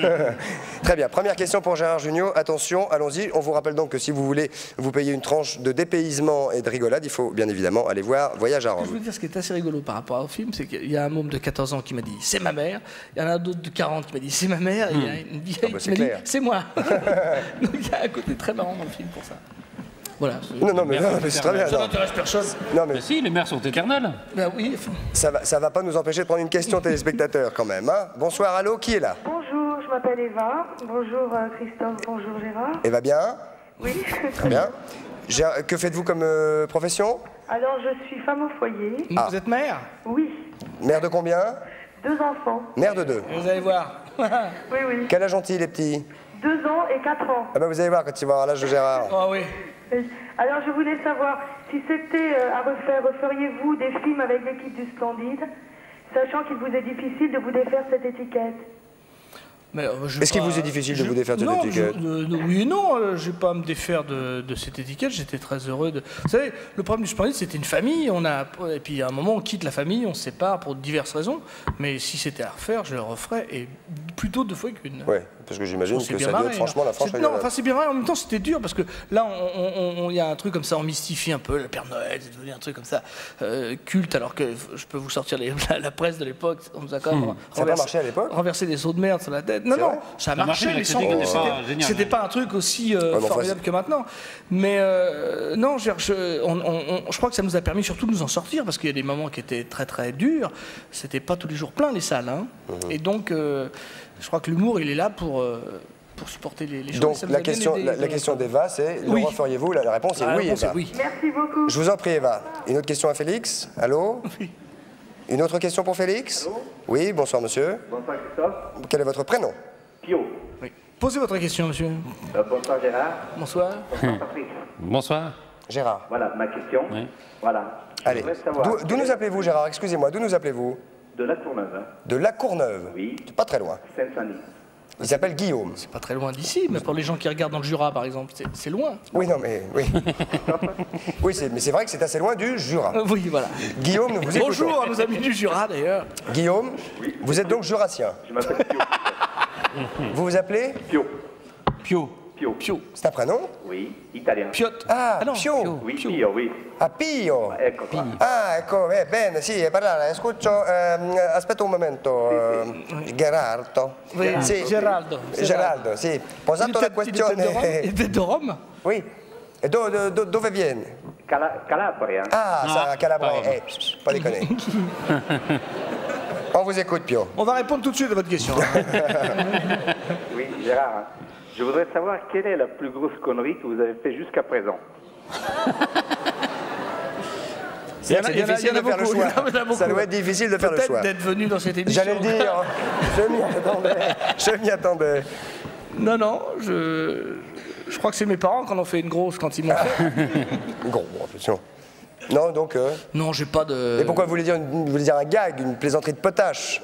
Très bien. Première question pour Gérard Jugnot. Attention, allons-y. On vous rappelle donc que si vous voulez vous payer une tranche de dépaysement et de rigolade, il faut bien évidemment aller voir Voyage à Rome. Je veux dire, ce qui est assez rigolo par rapport au film, c'est qu'il y a un môme de 14 ans qui m'a dit « c'est ma mère », il y en a d'autres de 40 qui m'a dit « c'est ma mère », et il y a une vieille qui m'a dit « c'est moi ». Donc il y a un côté très marrant dans le film pour ça. Voilà. Non, mais c'est très bien. Ça n'intéresse personne. Non, mais si, les mères sont éternelles. Ben oui. Ça va pas nous empêcher de prendre une question téléspectateur quand même. Hein. Bonsoir, allô, qui est là? Bonjour, je m'appelle Eva. Bonjour Christophe, bonjour Gérard. Eva bien? Oui. Très bien. Que faites-vous comme profession? Alors, je suis femme au foyer. Vous êtes mère? Oui. Mère de combien? 2 enfants. Mère de 2. Vous allez voir. Oui, oui. Quel âge ont-ils, les petits? 2 ans et 4 ans. Ah ben vous allez voir quand ils vont avoir l'âge de Gérard. Oh oui. Alors, je voulais savoir, si c'était à refaire, referiez-vous des films avec l'équipe du Splendide, sachant qu'il vous est difficile de vous défaire cette étiquette? Est-ce qu'il vous est difficile de vous défaire de cette étiquette? Oui et non, je ne vais pas me défaire de cette étiquette, j'étais très heureux de... Vous savez, le problème du Splendide, c'était une famille, et puis à un moment, on quitte la famille, on se sépare pour diverses raisons, mais si c'était à refaire, je le referais, et plutôt 2 fois qu'une. Oui, parce que j'imagine que ça doit être franchement la franche. Non, enfin c'est bien vrai, en même temps c'était dur, parce que là, il y a un truc comme ça, on mystifie un peu, le Père Noël, c'est devenu un truc comme ça, culte, alors que je peux vous sortir la presse de l'époque, on nous a quand même ça n'a pas marché à l'époque? Renversé des seaux de merde sur la tête. Non, ça a marché, mais c'était pas un truc aussi formidable que maintenant. Mais non, je crois que ça nous a permis surtout de nous en sortir, parce qu'il y a des moments qui étaient très très durs. C'était pas tous les jours plein les salles. Hein. Et donc, je crois que l'humour, il est là pour supporter les choses. Donc la question d'Eva, c'est le referiez-vous? La réponse est oui, Eva. Oui. Merci beaucoup. Je vous en prie, Eva. Une autre question à Félix? Allô? Oui. Une autre question pour Félix? Allô? Oui, bonsoir monsieur. Bonsoir Christophe. Quel est votre prénom? Pio. Oui. Posez votre question, monsieur. Bonsoir Gérard. Bonsoir. Bonsoir Patrick. Bonsoir. Gérard. Voilà ma question. Oui. Voilà. Allez, d'où nous appelez-vous Gérard? Excusez-moi, d'où nous appelez-vous? De La Courneuve. De La Courneuve? Oui. C'est pas très loin. Seine-Saint-Denis. Il s'appelle Guillaume. C'est pas très loin d'ici, mais pour les gens qui regardent dans le Jura, par exemple, c'est loin. Oui, non, mais oui. Oui, mais c'est vrai que c'est assez loin du Jura. Oui, voilà. Guillaume, nous vous écoutons. Bonjour à nos amis du Jura, d'ailleurs. Guillaume, oui. Vous êtes donc jurassien? Je m'appelle Pio. Vous vous appelez? Pio. Pio. Pio. Pio. C'est un prénom? Oui, italien. Piot. Ah, non, Pio. Oui, Pio, oui. Ah, Pio. Ecco qua. Ah, ecco, bene, sì, parlare. Scuccio, aspetta un momento, Gerardo. Sì, Geraldo. Geraldo, sì. Posato la questione... Il tête de Rome? Oui. E dove viene? Calabria. Ah, ça, Calabria. Pas déconner. On vous écoute, Pio. On va répondre tout de suite à votre question. Oui, Gérard. Je voudrais savoir quelle est la plus grosse connerie que vous avez fait jusqu'à présent. C'est difficile de faire le choix. Ça doit être difficile de faire le choix. Peut-être d'être venu dans cette émission. J'allais le dire. Je m'y attendais. Non, je crois que c'est mes parents qui en ont fait une grosse quand ils m'ont fait. Gros, attention. Non, donc... Non, j'ai pas de... Et pourquoi vous voulez dire un gag, une plaisanterie de potache?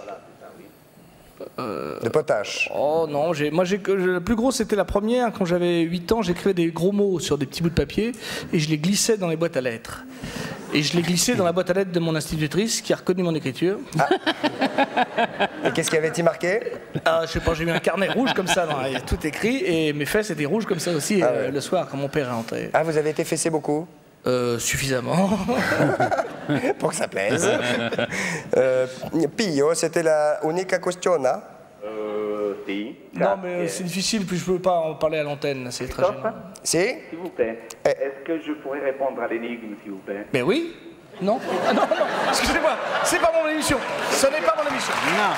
De potache. Oh non, la plus grosse c'était la première, quand j'avais 8 ans, j'écrivais des gros mots sur des petits bouts de papier et je les glissais dans les boîtes à lettres. Et je l'ai glissé dans la boîte à lettres de mon institutrice qui a reconnu mon écriture. Ah. Et qu'est-ce qui avait-il marqué? Je sais pas, j'ai mis un carnet rouge comme ça, il y a tout écrit, et mes fesses étaient rouges comme ça aussi ouais. Le soir quand mon père est rentré. Ah, vous avez été fessé beaucoup? Suffisamment. Pour que ça plaise. Pio, c'était la unica questione? Si. Non, mais c'est difficile, puis je peux pas en parler à l'antenne, c'est très gênant. Si? S'il vous plaît, est-ce que je pourrais répondre à l'énigme, s'il vous plaît? Mais oui. Non. Ah, non, excusez-moi, c'est pas mon émission. Ce n'est pas mon émission. Non.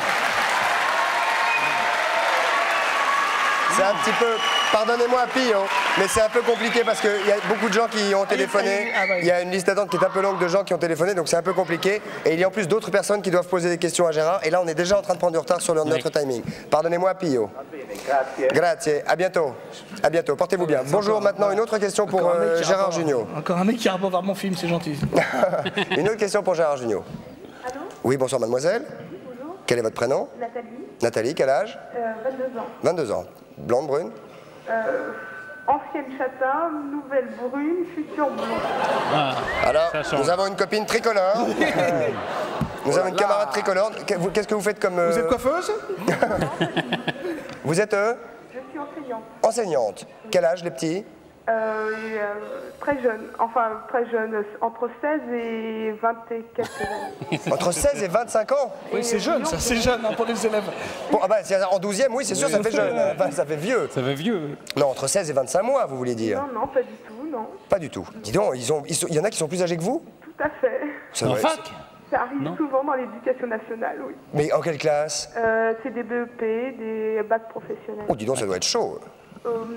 C'est un petit peu... Pardonnez-moi, Pio, mais c'est un peu compliqué parce qu'il y a beaucoup de gens qui ont téléphoné. Il y a une liste d'attente qui est un peu longue de gens qui ont téléphoné, donc c'est un peu compliqué. Et il y a en plus d'autres personnes qui doivent poser des questions à Gérard. Et là, on est déjà en train de prendre du retard sur notre timing. Pardonnez-moi, Pio. Grazie. À bientôt. À bientôt. Portez-vous bien. Bonjour. Maintenant, une autre question pour Gérard Jugnot. Encore un mec qui rapporte voir mon film, c'est gentil. Une autre question pour Gérard Jugnot. Allô? Oui, bonsoir, mademoiselle. Bonjour. Quel est votre prénom? Nathalie. Nathalie, quel âge? 22 ans. 22 ans. Blonde, brune? Ancienne châtain, nouvelle brune, future blonde. Alors, nous avons une copine tricolore. Nous avons une camarade tricolore. Qu'est-ce que vous faites comme... Vous êtes coiffeuse? Vous êtes Je suis enseignante. enseignante. Quel âge, les petits? Très jeune, enfin très jeune, entre 16 et 20 et quelques années. Entre 16 et 25 ans? Oui, c'est jeune, ça, c'est jeune hein, pour les élèves. Bon, ah bah, en 12e, oui, c'est sûr, ça fait jeune. Enfin, ça fait vieux. Ça fait vieux. Non, entre 16 et 25 mois, vous voulez dire? Non, non, pas du tout, non. Pas du tout. Dis donc, il y en a qui sont plus âgés que vous? Tout à fait. Ça En doit fac? Ça arrive souvent dans l'éducation nationale, oui. Mais en quelle classe? C'est des BEP, des bacs professionnels. Oh, dis donc, ça doit être chaud.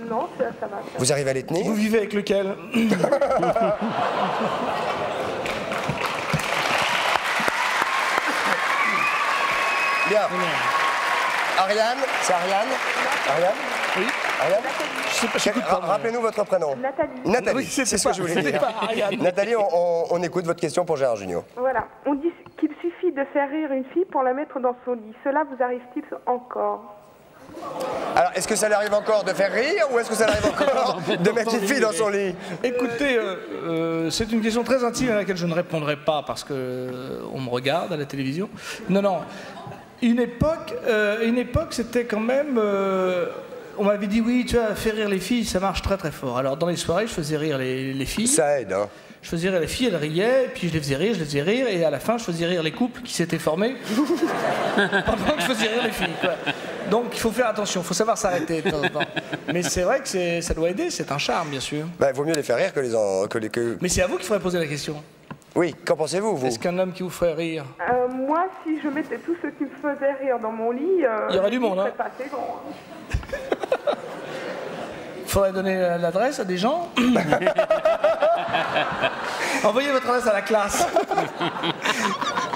Non, ça va. Vous arrivez à les tenir? Vous vivez avec lequel? Bien. Ariane, c'est Ariane? Ariane? Oui. Ariane? Je sais pas, j'écoute pas. Rappelez-nous votre prénom. Nathalie. Nathalie, Oui, c'est ce que je voulais c'était dire. pas Ariane. Nathalie, on écoute votre question pour Gérard Jugnot. Voilà. On dit qu'il suffit de faire rire une fille pour la mettre dans son lit. Cela vous arrive-t-il encore? Alors, est-ce que ça lui arrive encore de faire rire ou est-ce que ça lui arrive encore de mettre une fille dans son lit? Écoutez, c'est une question très intime à laquelle je ne répondrai pas parce que on me regarde à la télévision. Non, non. Une époque, c'était quand même... on m'avait dit, oui, tu vois, faire rire les filles, ça marche très très fort. Alors, dans les soirées, je faisais rire les filles. Ça aide, hein. Je faisais rire les filles, elles riaient, puis je les faisais rire, et à la fin, je faisais rire les couples qui s'étaient formés pendant que je faisais rire les filles, quoi. Donc, il faut faire attention, il faut savoir s'arrêter de temps en temps. Mais c'est vrai que ça doit aider, c'est un charme, bien sûr. Bah, il vaut mieux les faire rire que les... Mais c'est à vous qu'il faudrait poser la question. Oui, qu'en pensez-vous, vous? Est-ce qu'un homme qui vous ferait rire? Moi, si je mettais tous ceux qui me faisaient rire dans mon lit... il y aurait du monde, hein? pas assez grand. Il faudrait donner l'adresse à des gens. Envoyez votre adresse à la classe.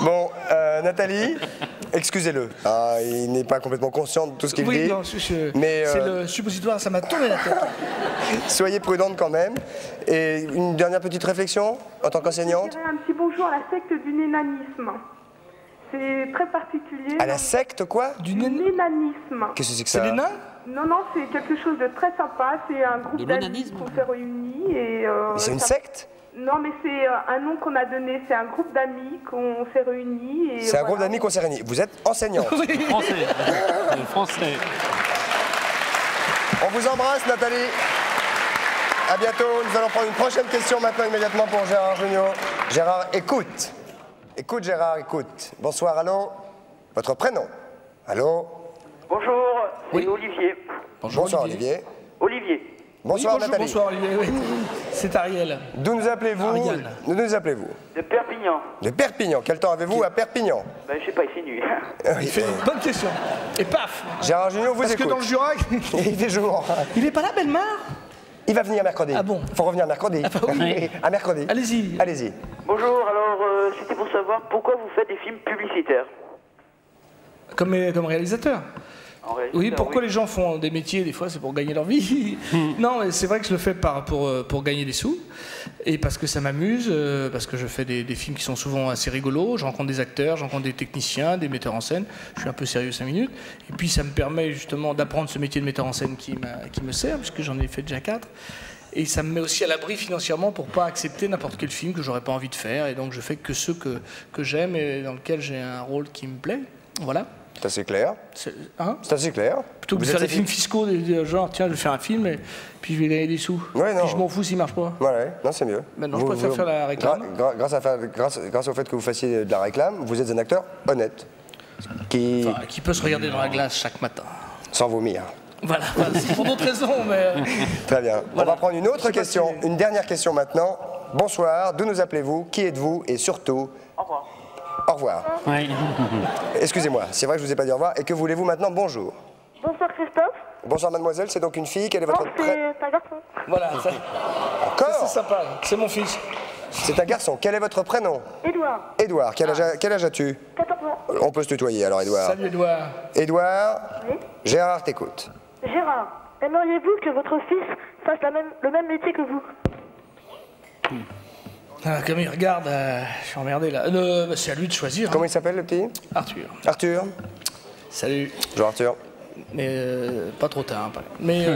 Bon, Nathalie, excusez-le. Ah, il n'est pas complètement conscient de tout ce qu'il dit. Oui, non, mais c'est le suppositoire, ça m'a tourné la tête. Soyez prudente quand même. Et une dernière petite réflexion en tant qu'enseignante? Je dirais un petit bonjour à la secte du nénanisme. C'est très particulier. À la secte, quoi? Du nénanisme. Qu'est-ce que c'est que ça? C'est les nains? Non, non, c'est quelque chose de très sympa. C'est un groupe d'amis qu'on s'est réunis. Et, c'est une secte? Non, mais c'est un nom qu'on a donné. C'est un groupe d'amis qu'on s'est réunis. C'est un groupe d'amis qu'on s'est réunis. Vous êtes enseignante? Français. Français. On vous embrasse, Nathalie. À bientôt. Nous allons prendre une prochaine question maintenant immédiatement pour Gérard Jugnot. Gérard, écoute. Écoute, Gérard, écoute. Bonsoir, allô? Votre prénom? Allô? Bonjour, c'est Oui. Olivier. Bonsoir, Olivier. Olivier. Bonsoir, Oui, bonjour, Nathalie. bonsoir, Olivier. Oui. C'est Ariel. D'où nous appelez-vous? Ariane. D'où nous appelez-vous? De Perpignan. De Perpignan. Quel temps avez-vous à Perpignan? Ben, je sais pas, il fait nuit. Oui, Bonne question. Et paf. Gérard Jugnot vous Parce écoute. que dans le Jura, Il fait jour. il est pas là, Bellemare? Il va venir mercredi. Ah bon? Faut revenir mercredi. Ah bah oui. À mercredi. Allez-y. Allez-y. Bonjour, alors c'était pour savoir pourquoi vous faites des films publicitaires. Comme réalisateur. En réalité, Oui, pourquoi les gens font des métiers, des fois, c'est pour gagner leur vie. Non, mais c'est vrai que je le fais pour gagner des sous. Et parce que ça m'amuse, parce que je fais des films qui sont souvent assez rigolos. Je rencontre des acteurs, je rencontre des techniciens, des metteurs en scène. Je suis un peu sérieux 5 minutes. Et puis ça me permet justement d'apprendre ce métier de metteur en scène qui me sert, puisque j'en ai fait déjà 4. Et ça me met aussi à l'abri financièrement pour pas accepter n'importe quel film que j'aurais pas envie de faire. Et donc je fais que ceux que j'aime et dans lesquels j'ai un rôle qui me plaît. Voilà. C'est assez clair. C'est assez clair. Plutôt que de faire des films fiscaux, genre tiens, je vais faire un film et puis je vais gagner des sous. Ouais, non. Puis je m'en fous s'il marche pas. Ouais, non, c'est mieux. Maintenant, je préfère faire la réclame. Grâce au fait que vous fassiez de la réclame, vous êtes un acteur honnête. Qui peut se regarder dans la glace chaque matin. Sans vomir. Voilà, c'est pour d'autres raisons, mais... Très bien. Voilà. On va prendre une autre question, une dernière question maintenant. Bonsoir, d'où nous appelez-vous? Qui êtes-vous? Et surtout... Au revoir. Au revoir. Oui. Excusez-moi, c'est vrai que je vous ai pas dit au revoir. Et que voulez-vous maintenant? Bonjour. Bonsoir, Christophe. Bonsoir mademoiselle, c'est donc une fille. Quel est votre prénom? C'est un garçon. Voilà, ça, Encore c'est sympa, c'est mon fils. C'est un garçon. Quel est votre prénom? Édouard. Édouard, quel âge as-tu? 14 ans. On peut se tutoyer alors, Édouard. Salut Édouard. Édouard, Oui. Gérard t'écoute. Gérard, aimeriez-vous que votre fils fasse le même métier que vous? Ah, comme il regarde, je suis emmerdé là. C'est à lui de choisir. Comment il s'appelle le petit? Arthur. Arthur. Salut. Bonjour Arthur. Mais pas trop tard. Mais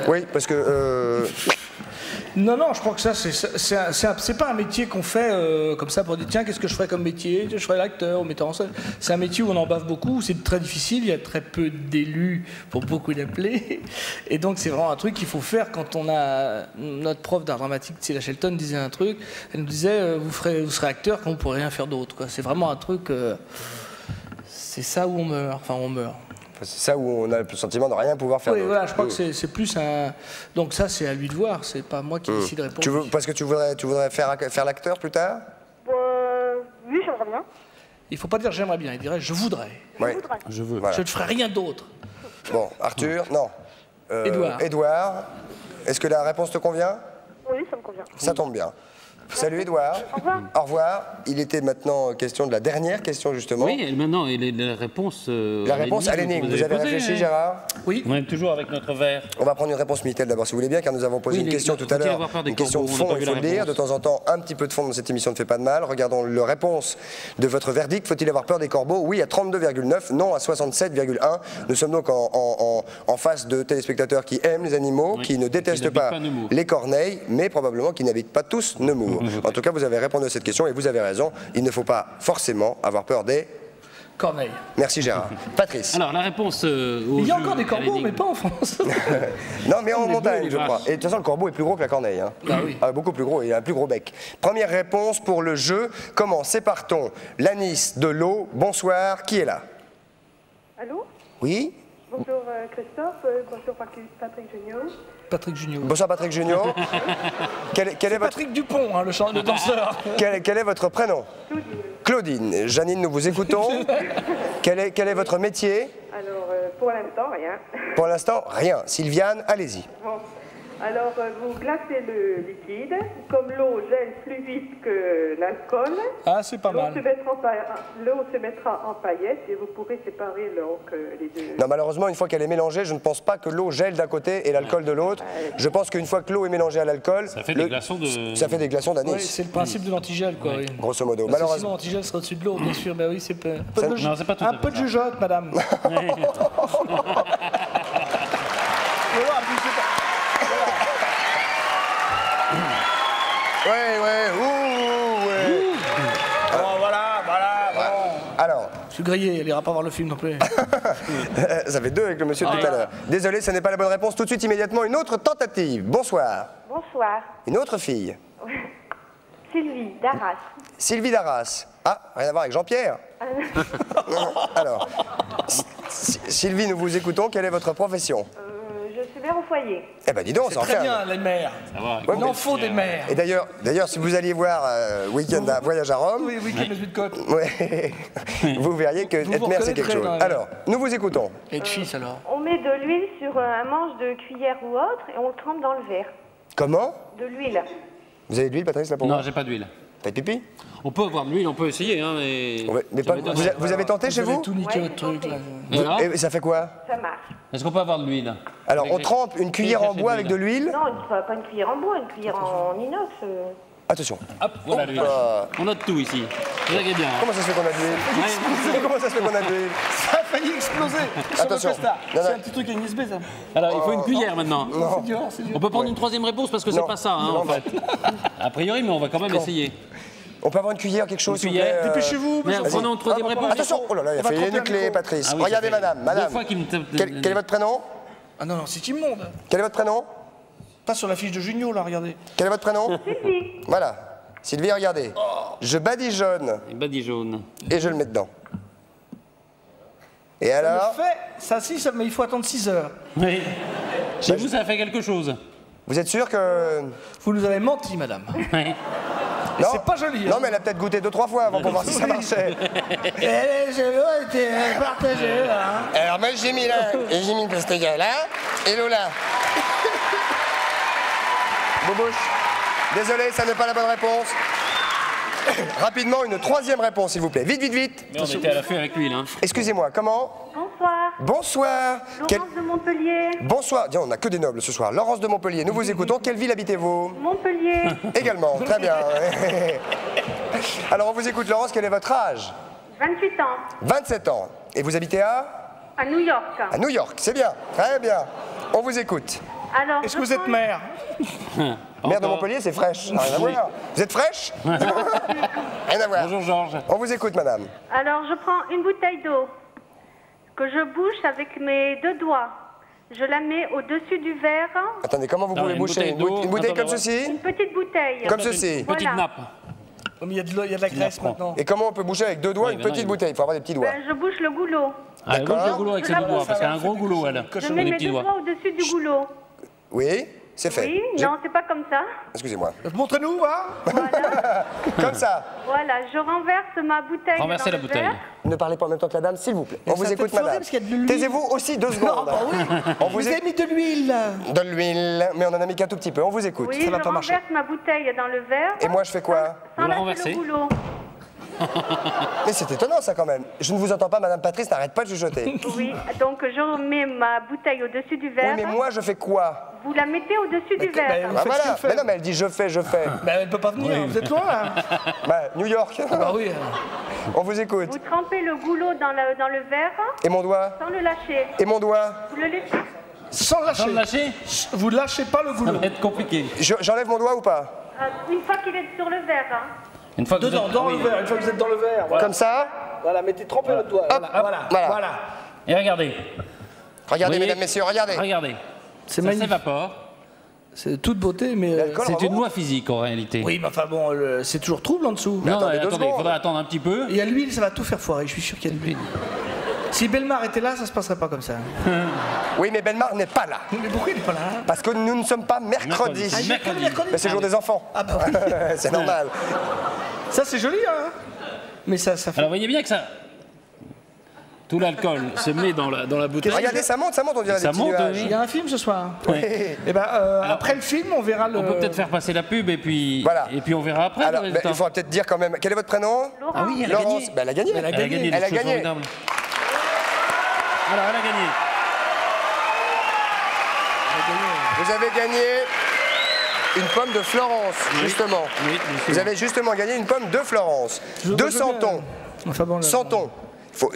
oui, parce que... Non, je crois que ça, c'est pas un métier qu'on fait comme ça pour dire tiens, qu'est-ce que je ferais comme métier? Je ferais l'acteur ou metteur en scène. C'est un métier où on en bave beaucoup, c'est très difficile, il y a très peu d'élus pour beaucoup d'appelés. Et donc, c'est vraiment un truc qu'il faut faire quand on a. Notre prof d'art dramatique, Célia Shelton, disait un truc. Elle nous disait vous serez acteur quand vous pourrez rien faire d'autre. C'est vraiment un truc. C'est ça où on meurt. Enfin, on meurt. C'est ça où on a le sentiment de rien pouvoir faire. Oui, voilà, je crois que c'est plus un. Donc ça, c'est à lui de voir. C'est pas moi qui déciderai pour lui. Parce que tu voudrais faire l'acteur plus tard? Oui, j'aimerais bien. Il faut pas dire j'aimerais bien. Il dirait je voudrais. Oui. Je veux. Voilà. Je ne ferai rien d'autre. Bon, Arthur, non. Édouard. Édouard, est-ce que la réponse te convient? Oui, ça me convient. Ça tombe bien. Salut Édouard. Au revoir. Au revoir. Il était maintenant question de la dernière question justement. Oui, et maintenant, et la réponse... la réponse à l'énigme. Vous avez réfléchi, Gérard? Oui. On est toujours avec notre verre. On va prendre une réponse Minitel d'abord, si vous voulez bien, car nous avons posé une question tout à l'heure. Une question de fond, il faut le dire. De temps en temps, un petit peu de fond dans cette émission ne fait pas de mal. Regardons la réponse de votre verdict. Faut-il avoir peur des corbeaux? Oui à 32,9, non à 67,1. Nous sommes donc en face de téléspectateurs qui aiment les animaux, qui ne détestent pas les corneilles, mais probablement qui n'habitent pas tous Nemours. En tout cas, vous avez répondu à cette question et vous avez raison. Il ne faut pas forcément avoir peur des... corneilles. Merci Gérard. Patrice. Alors la réponse il y a encore des corbeaux, mais pas en France. Non, mais en montagne, je crois. Et de toute façon, le corbeau est plus gros que la corneille. Hein. Ah oui. Beaucoup plus gros, il a un plus gros bec. Première réponse pour le jeu. Comment sépare-t-on l'anis de l'eau? Bonsoir, qui est là? Allô? Oui? Bonjour Christophe, bonjour Patrick Junior. Patrick Junior. Bonsoir Patrick Junior. Quel est votre... Patrick Dupont, hein, le danseur. Quel est votre prénom? Claudine. Janine, nous vous écoutons. Quel est votre métier? Alors, pour l'instant, rien. Pour l'instant, rien. Sylviane, allez-y. Bon. Alors, vous glacez le liquide. Comme l'eau gèle plus vite que l'alcool, ah, c'est pas mal. L'eau se mettra en paillettes et vous pourrez séparer les deux. Non, malheureusement, une fois qu'elle est mélangée, je ne pense pas que l'eau gèle d'un côté et l'alcool de l'autre. Je pense qu'une fois que l'eau est mélangée à l'alcool... Ça fait des glaçons de... Ça fait des glaçons d'anis. Oui, c'est le principe de l'antigel, quoi. Oui. Grosso modo. Parce malheureusement... sinon, l'antigel sera au-dessus de l'eau, bien sûr. Ben oui, c'est un peu de jugeote, madame. Alors, je suis grillé, elle ira pas voir le film non plus. ça fait 2 avec le monsieur tout à l'heure. Désolé, ce n'est pas la bonne réponse. Tout de suite, immédiatement, une autre tentative. Bonsoir. Bonsoir. Une autre fille. Sylvie d'Arras. Sylvie d'Arras. Ah, rien à voir avec Jean-Pierre. Alors, Sylvie, nous vous écoutons. Quelle est votre profession? Je suis mère au foyer. Eh ben dis donc, c'est très bien, les mères. Il en faut des mères. Et d'ailleurs, si vous alliez voir Week-end à Voyage à Rome, oui, Week-end de Côte. Ouais, vous verriez que être mère, c'est quelque chose. Alors, nous vous écoutons. Et de fils, alors? On met de l'huile sur un manche de cuillère ou autre et on le trempe dans le verre. Comment? De l'huile. Vous avez de l'huile, Patrice, là pour moi? Non, j'ai pas d'huile. T'as pipi? On peut avoir de l'huile, on peut essayer, hein, mais... Ouais, mais pas, vous avez tenté chez vous? Tout niqué votre truc, là. Et ça fait quoi? Ça marche. Est-ce qu'on peut avoir de l'huile? Alors, on trempe une cuillère en bois avec de l'huile? Non, pas une cuillère en bois, une cuillère en inox. Attention. Hop, voilà l'huile. On note tout ici. C'est ça qui est bien. Comment ça se fait qu'on a de l'huile? Comment ça se fait qu'on a de l'huile? Ça a failli exploser. Attention. C'est un petit truc avec une USB, ça. Alors, il faut une cuillère maintenant. Non. C'est dur. On peut prendre une troisième réponse parce que c'est pas ça, hein, en fait. A priori, mais on va quand même essayer. On peut avoir une cuillère, quelque chose? Une cuillère. Dépêchez-vous. Prenons une troisième réponse. Attention. Oh là là, il a failli les nucléer, Patrice. Regardez, madame. Quel est votre prénom? Ah non, c'est immonde. Quel est votre prénom? Pas sur la fiche de Junio, là, regardez. Quel est votre prénom? Sylvie. Voilà. Sylvie, regardez. Je badigeonne. Badigeonne. Et je le mets dedans. Et alors? Ça, si, mais il faut attendre 6 heures. Oui. Chez vous, ça a fait quelque chose. Vous êtes sûr que... Vous nous avez menti, madame. Oui. Non, c'est pas joli. Non, mais elle a peut-être goûté 2-3 fois avant pour voir si ça marchait. Et les cheveux étaient partagés. Hein. Alors moi j'ai mis là, et j'ai mis le pastèque là, et Lola. Boubouche, désolé, ça n'est pas la bonne réponse. Rapidement, une troisième réponse, s'il vous plaît. Vite, vite, vite. Mais on était à la fête avec lui, là. Excusez-moi, comment? Bonsoir. Bonsoir. Laurence de Montpellier. Bonsoir. Tiens, on n'a que des nobles ce soir. Laurence de Montpellier, nous vous écoutons. Quelle ville habitez-vous? Montpellier. Également, très bien. Alors, on vous écoute, Laurence. Quel est votre âge? 28 ans. 27 ans. Et vous habitez À New York. À New York, c'est bien. Très bien. On vous écoute. Alors, est-ce que vous êtes mère? Mère de Montpellier, c'est fraîche. Rien à voir. Vous êtes fraîche? Rien à voir. Bonjour Georges. On vous écoute, madame. Alors, je prends une bouteille d'eau que je bouche avec mes 2 doigts. Je la mets au-dessus du verre. Attendez, comment vous pouvez boucher une bouteille comme ceci? Une petite bouteille. Comme ceci. Voilà. Petite nappe. Il y a de la graisse maintenant. Et comment on peut boucher avec 2 doigts une petite bouteille? Il faut avoir des petits doigts. Ben, je bouche le goulot. Ah, elle bouge le goulot avec ses deux doigts, parce qu'elle a un gros goulot, elle. Je mets mes 2 doigts au-dessus du goulot. Oui, c'est fait. Oui, non, c'est pas comme ça. Excusez-moi. Montrez-nous, hein. Comme ça. Voilà, je renverse ma bouteille Renversez dans la le bouteille. verre. Ne parlez pas en même temps que la dame, s'il vous plaît. On vous ça écoute, peut être madame. parce qu'il y a de l'huile. Taisez-vous aussi 2 secondes. bah oui. On Vous avez mis de l'huile. De l'huile, mais on en a mis qu'un tout petit peu. On vous écoute. Oui, je renverse ma bouteille dans le verre. Et moi, je fais quoi? Sans lâcher le goulot. Mais c'est étonnant, ça, quand même. Je ne vous entends pas, madame Patrice, n'arrête pas de chuchoter. Oui, donc je mets ma bouteille au-dessus du verre. Oui, mais moi, je fais quoi? Vous la mettez au-dessus du verre. Ah, voilà. Mais non, mais elle dit je fais. Bah, elle peut pas venir, vous êtes loin, là. Bah, New York. Bah oui. On vous écoute. Vous trempez le goulot dans le verre. Et mon doigt? Sans le lâcher. Et mon doigt? Vous le laissez. Sans lâcher. Sans le lâcher? Vous lâchez pas le goulot. Ça va être compliqué. J'enlève mon doigt ou pas? Une fois qu'il est sur le verre. Hein. Une fois que Dedans, dans le verre, une fois que vous êtes dans le verre. Voilà. Comme ça? Voilà, mettez trempez votre doigt. Hop, Voilà. Et regardez. Regardez, Oui. mesdames, messieurs, regardez. Regardez. C'est Ça magnifique. s'évapore. C'est de toute beauté, mais. C'est une loi physique en réalité. Oui, mais enfin bon, c'est toujours trouble en dessous. Non, attendez 2 attendez, il secondes. faudra attendre un petit peu. Il y a l'huile, ça va tout faire foirer, je suis sûr qu'il y a de l'huile. Si Belmar était là, ça se passerait pas comme ça. Oui, mais Belmar n'est pas là. Mais pourquoi il n'est pas là? Parce que nous ne sommes pas mercredi. Mercredi. Mais c'est le jour des enfants. Ah bah oui. C'est normal. Ça, c'est joli, hein. Mais ça fait. Alors, vous voyez bien que ça. Tout l'alcool se met dans la bouteille. Regardez, ça monte, on dirait Ça des petits monte, nuages. oui. Il y a un film ce soir. Ouais. Et ben, après le film, on verra le. On peut peut-être faire passer la pub et puis, Voilà. on verra après Alors, le ben, résultat. il faudra peut-être dire quand même. Quel est votre prénom? Ah oui, elle a Laurence. gagné. Ben, elle a gagné. Elle a gagné. des Elle a choses gagné. formidables. Alors, elle a gagné. Vous avez gagné une pomme de Florence, justement. Oui, bien sûr. Vous avez justement gagné une pomme de Florence. 200 tons. Enfin bon, 100 tons.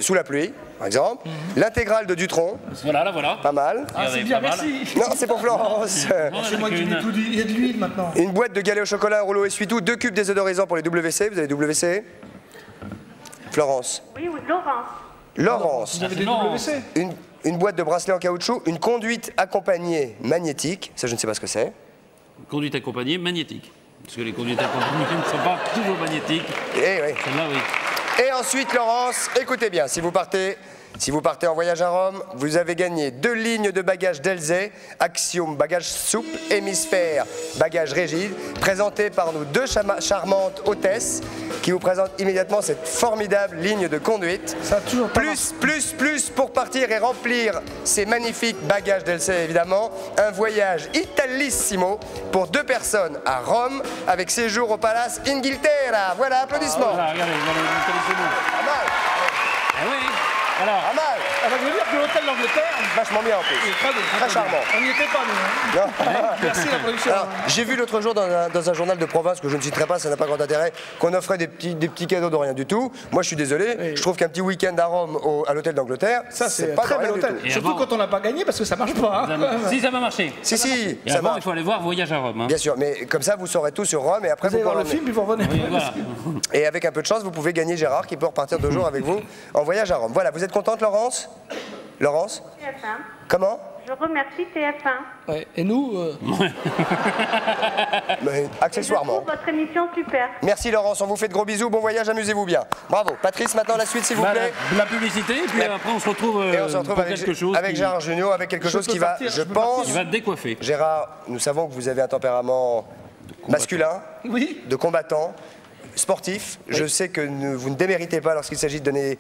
Sous la pluie, par exemple. L'intégrale de Dutronc. Voilà, la voilà. Pas mal. Ah, c'est bien, merci. Non, c'est pour Florence. C'est moi qui mets tout. Il y a de l'huile maintenant. Une boîte de galets au chocolat, un rouleau essuie-tout, 2 cubes désodorisants pour les WC. Vous avez WC? Florence. Oui, Laurence. Laurence. Vous avez des Non. WC. Une boîte de bracelets en caoutchouc, une conduite accompagnée magnétique. Ça, je ne sais pas ce que c'est. Conduite accompagnée magnétique. Parce que les conduites accompagnées ne sont pas toujours magnétiques. Eh oui. Celle-là, oui. Et ensuite, Laurence, écoutez bien, si vous partez en voyage à Rome, vous avez gagné 2 lignes de bagages d'Elzé, Axiom bagage souple, Hémisphère bagage rigide, présentés par nos 2 charmantes hôtesses qui vous présentent immédiatement cette formidable ligne de conduite. Ça a toujours pas Plus pour partir et remplir ces magnifiques bagages d'Elzé, évidemment. Un voyage italissimo pour 2 personnes à Rome avec séjour au Palace Inghilterra. Voilà, applaudissements. Voilà, regardez, Pas mal. Ah oui. Alors, Pas mal. Ça veut dire que l'hôtel d'Angleterre. Vachement bien en plus. Très charmant. On n'y était pas, nous. Hein. Non. Merci la production. Alors, j'ai vu l'autre jour dans un journal de province que je ne citerai pas, ça n'a pas grand intérêt, qu'on offrait des petits cadeaux de rien du tout. Moi, je suis désolé. Oui. Je trouve qu'un petit week-end à Rome à l'hôtel d'Angleterre, Ça, c'est pas très de rien bel du hôtel. tout. Et Surtout avant- quand on n'a pas gagné parce que ça marche pas. Hein. si ça va marcher. Si, Et ça avant, va. il faut aller voir Voyage à Rome. Hein. Bien sûr, mais comme ça, vous saurez tout sur Rome et après, Vous allez voir le pourrez film, puis vous revenez. Oui, voilà. Et avec un peu de chance, vous pouvez gagner Gérard qui peut repartir 2 jours avec vous en voyage à Rome. Voilà, vous êtes contente, Laurence? Laurence? TF1. Comment? Je remercie TF1. Ouais. Et nous, Mais accessoirement. Je trouve votre émission super. Merci Laurence, on vous fait de gros bisous, bon voyage, amusez-vous bien. Bravo. Patrice, maintenant la suite s'il vous Bah, plaît. la publicité, et puis après on se retrouve, Et on se retrouve pour avec, quelque chose avec qui, Gérard Jugnot, avec quelque chose peux qui va, partir, je je peux pense... qui va te décoiffer. Gérard, nous savons que vous avez un tempérament masculin, oui, de combattant, sportif. Oui. Je sais que vous ne déméritez pas lorsqu'il s'agit de donner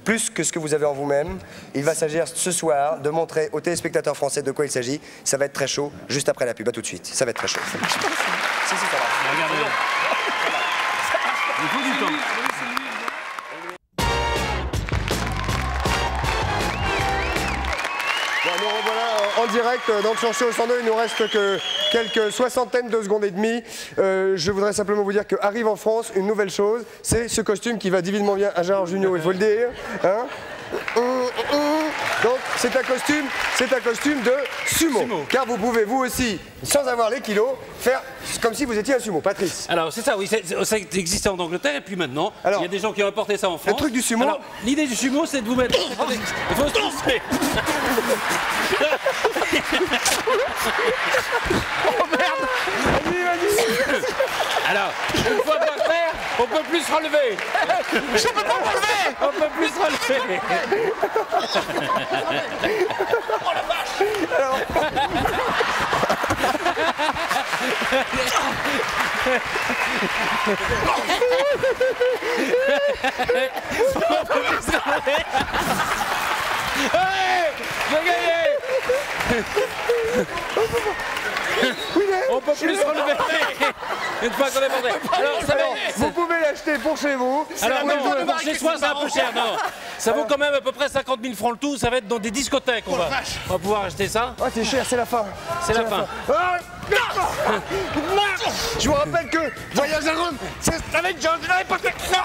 plus que ce que vous avez en vous-même. Il va s'agir ce soir de montrer aux téléspectateurs français de quoi il s'agit. Ça va être très chaud, juste après la pub. À tout de suite. Ça va être très chaud. Si, ça va. Regardez. Il faut du temps. Nous revoilà en direct dans le Show 102. Il nous reste que quelques soixantaines de secondes et demie. Je voudrais simplement vous dire qu'arrive en France une nouvelle chose. C'est ce costume qui va divinement bien à Gérard Jugnot, il faut le dire. Hein, donc c'est un costume de sumo. Car vous pouvez vous aussi, sans avoir les kilos, faire comme si vous étiez un sumo. Patrice. Alors c'est ça, oui, ça existait en Angleterre et puis maintenant, il y a des gens qui ont apporté ça en France. Le truc du sumo. L'idée du sumo, c'est de vous mettre. Il faut se tousser. Oh merde. Vas-y. Alors, une fois par terre, on peut plus se relever. Je peux pas me relever. On peut plus se relever. Oh la vache. Alors... Hey, j'ai gagné. On peut plus se relever. Une fois qu'on est monté. Alors, vous pouvez l'acheter pour chez vous. Alors non, pour chez soi, c'est un peu cher. Non, ça vaut quand même à peu près 50 000 francs le tout. Ça va être dans des discothèques. On va pouvoir acheter ça. Oh, c'est cher, c'est la fin. C'est la fin. Je vous rappelle que Voyage à Rome, c'est avec Jean de la protection.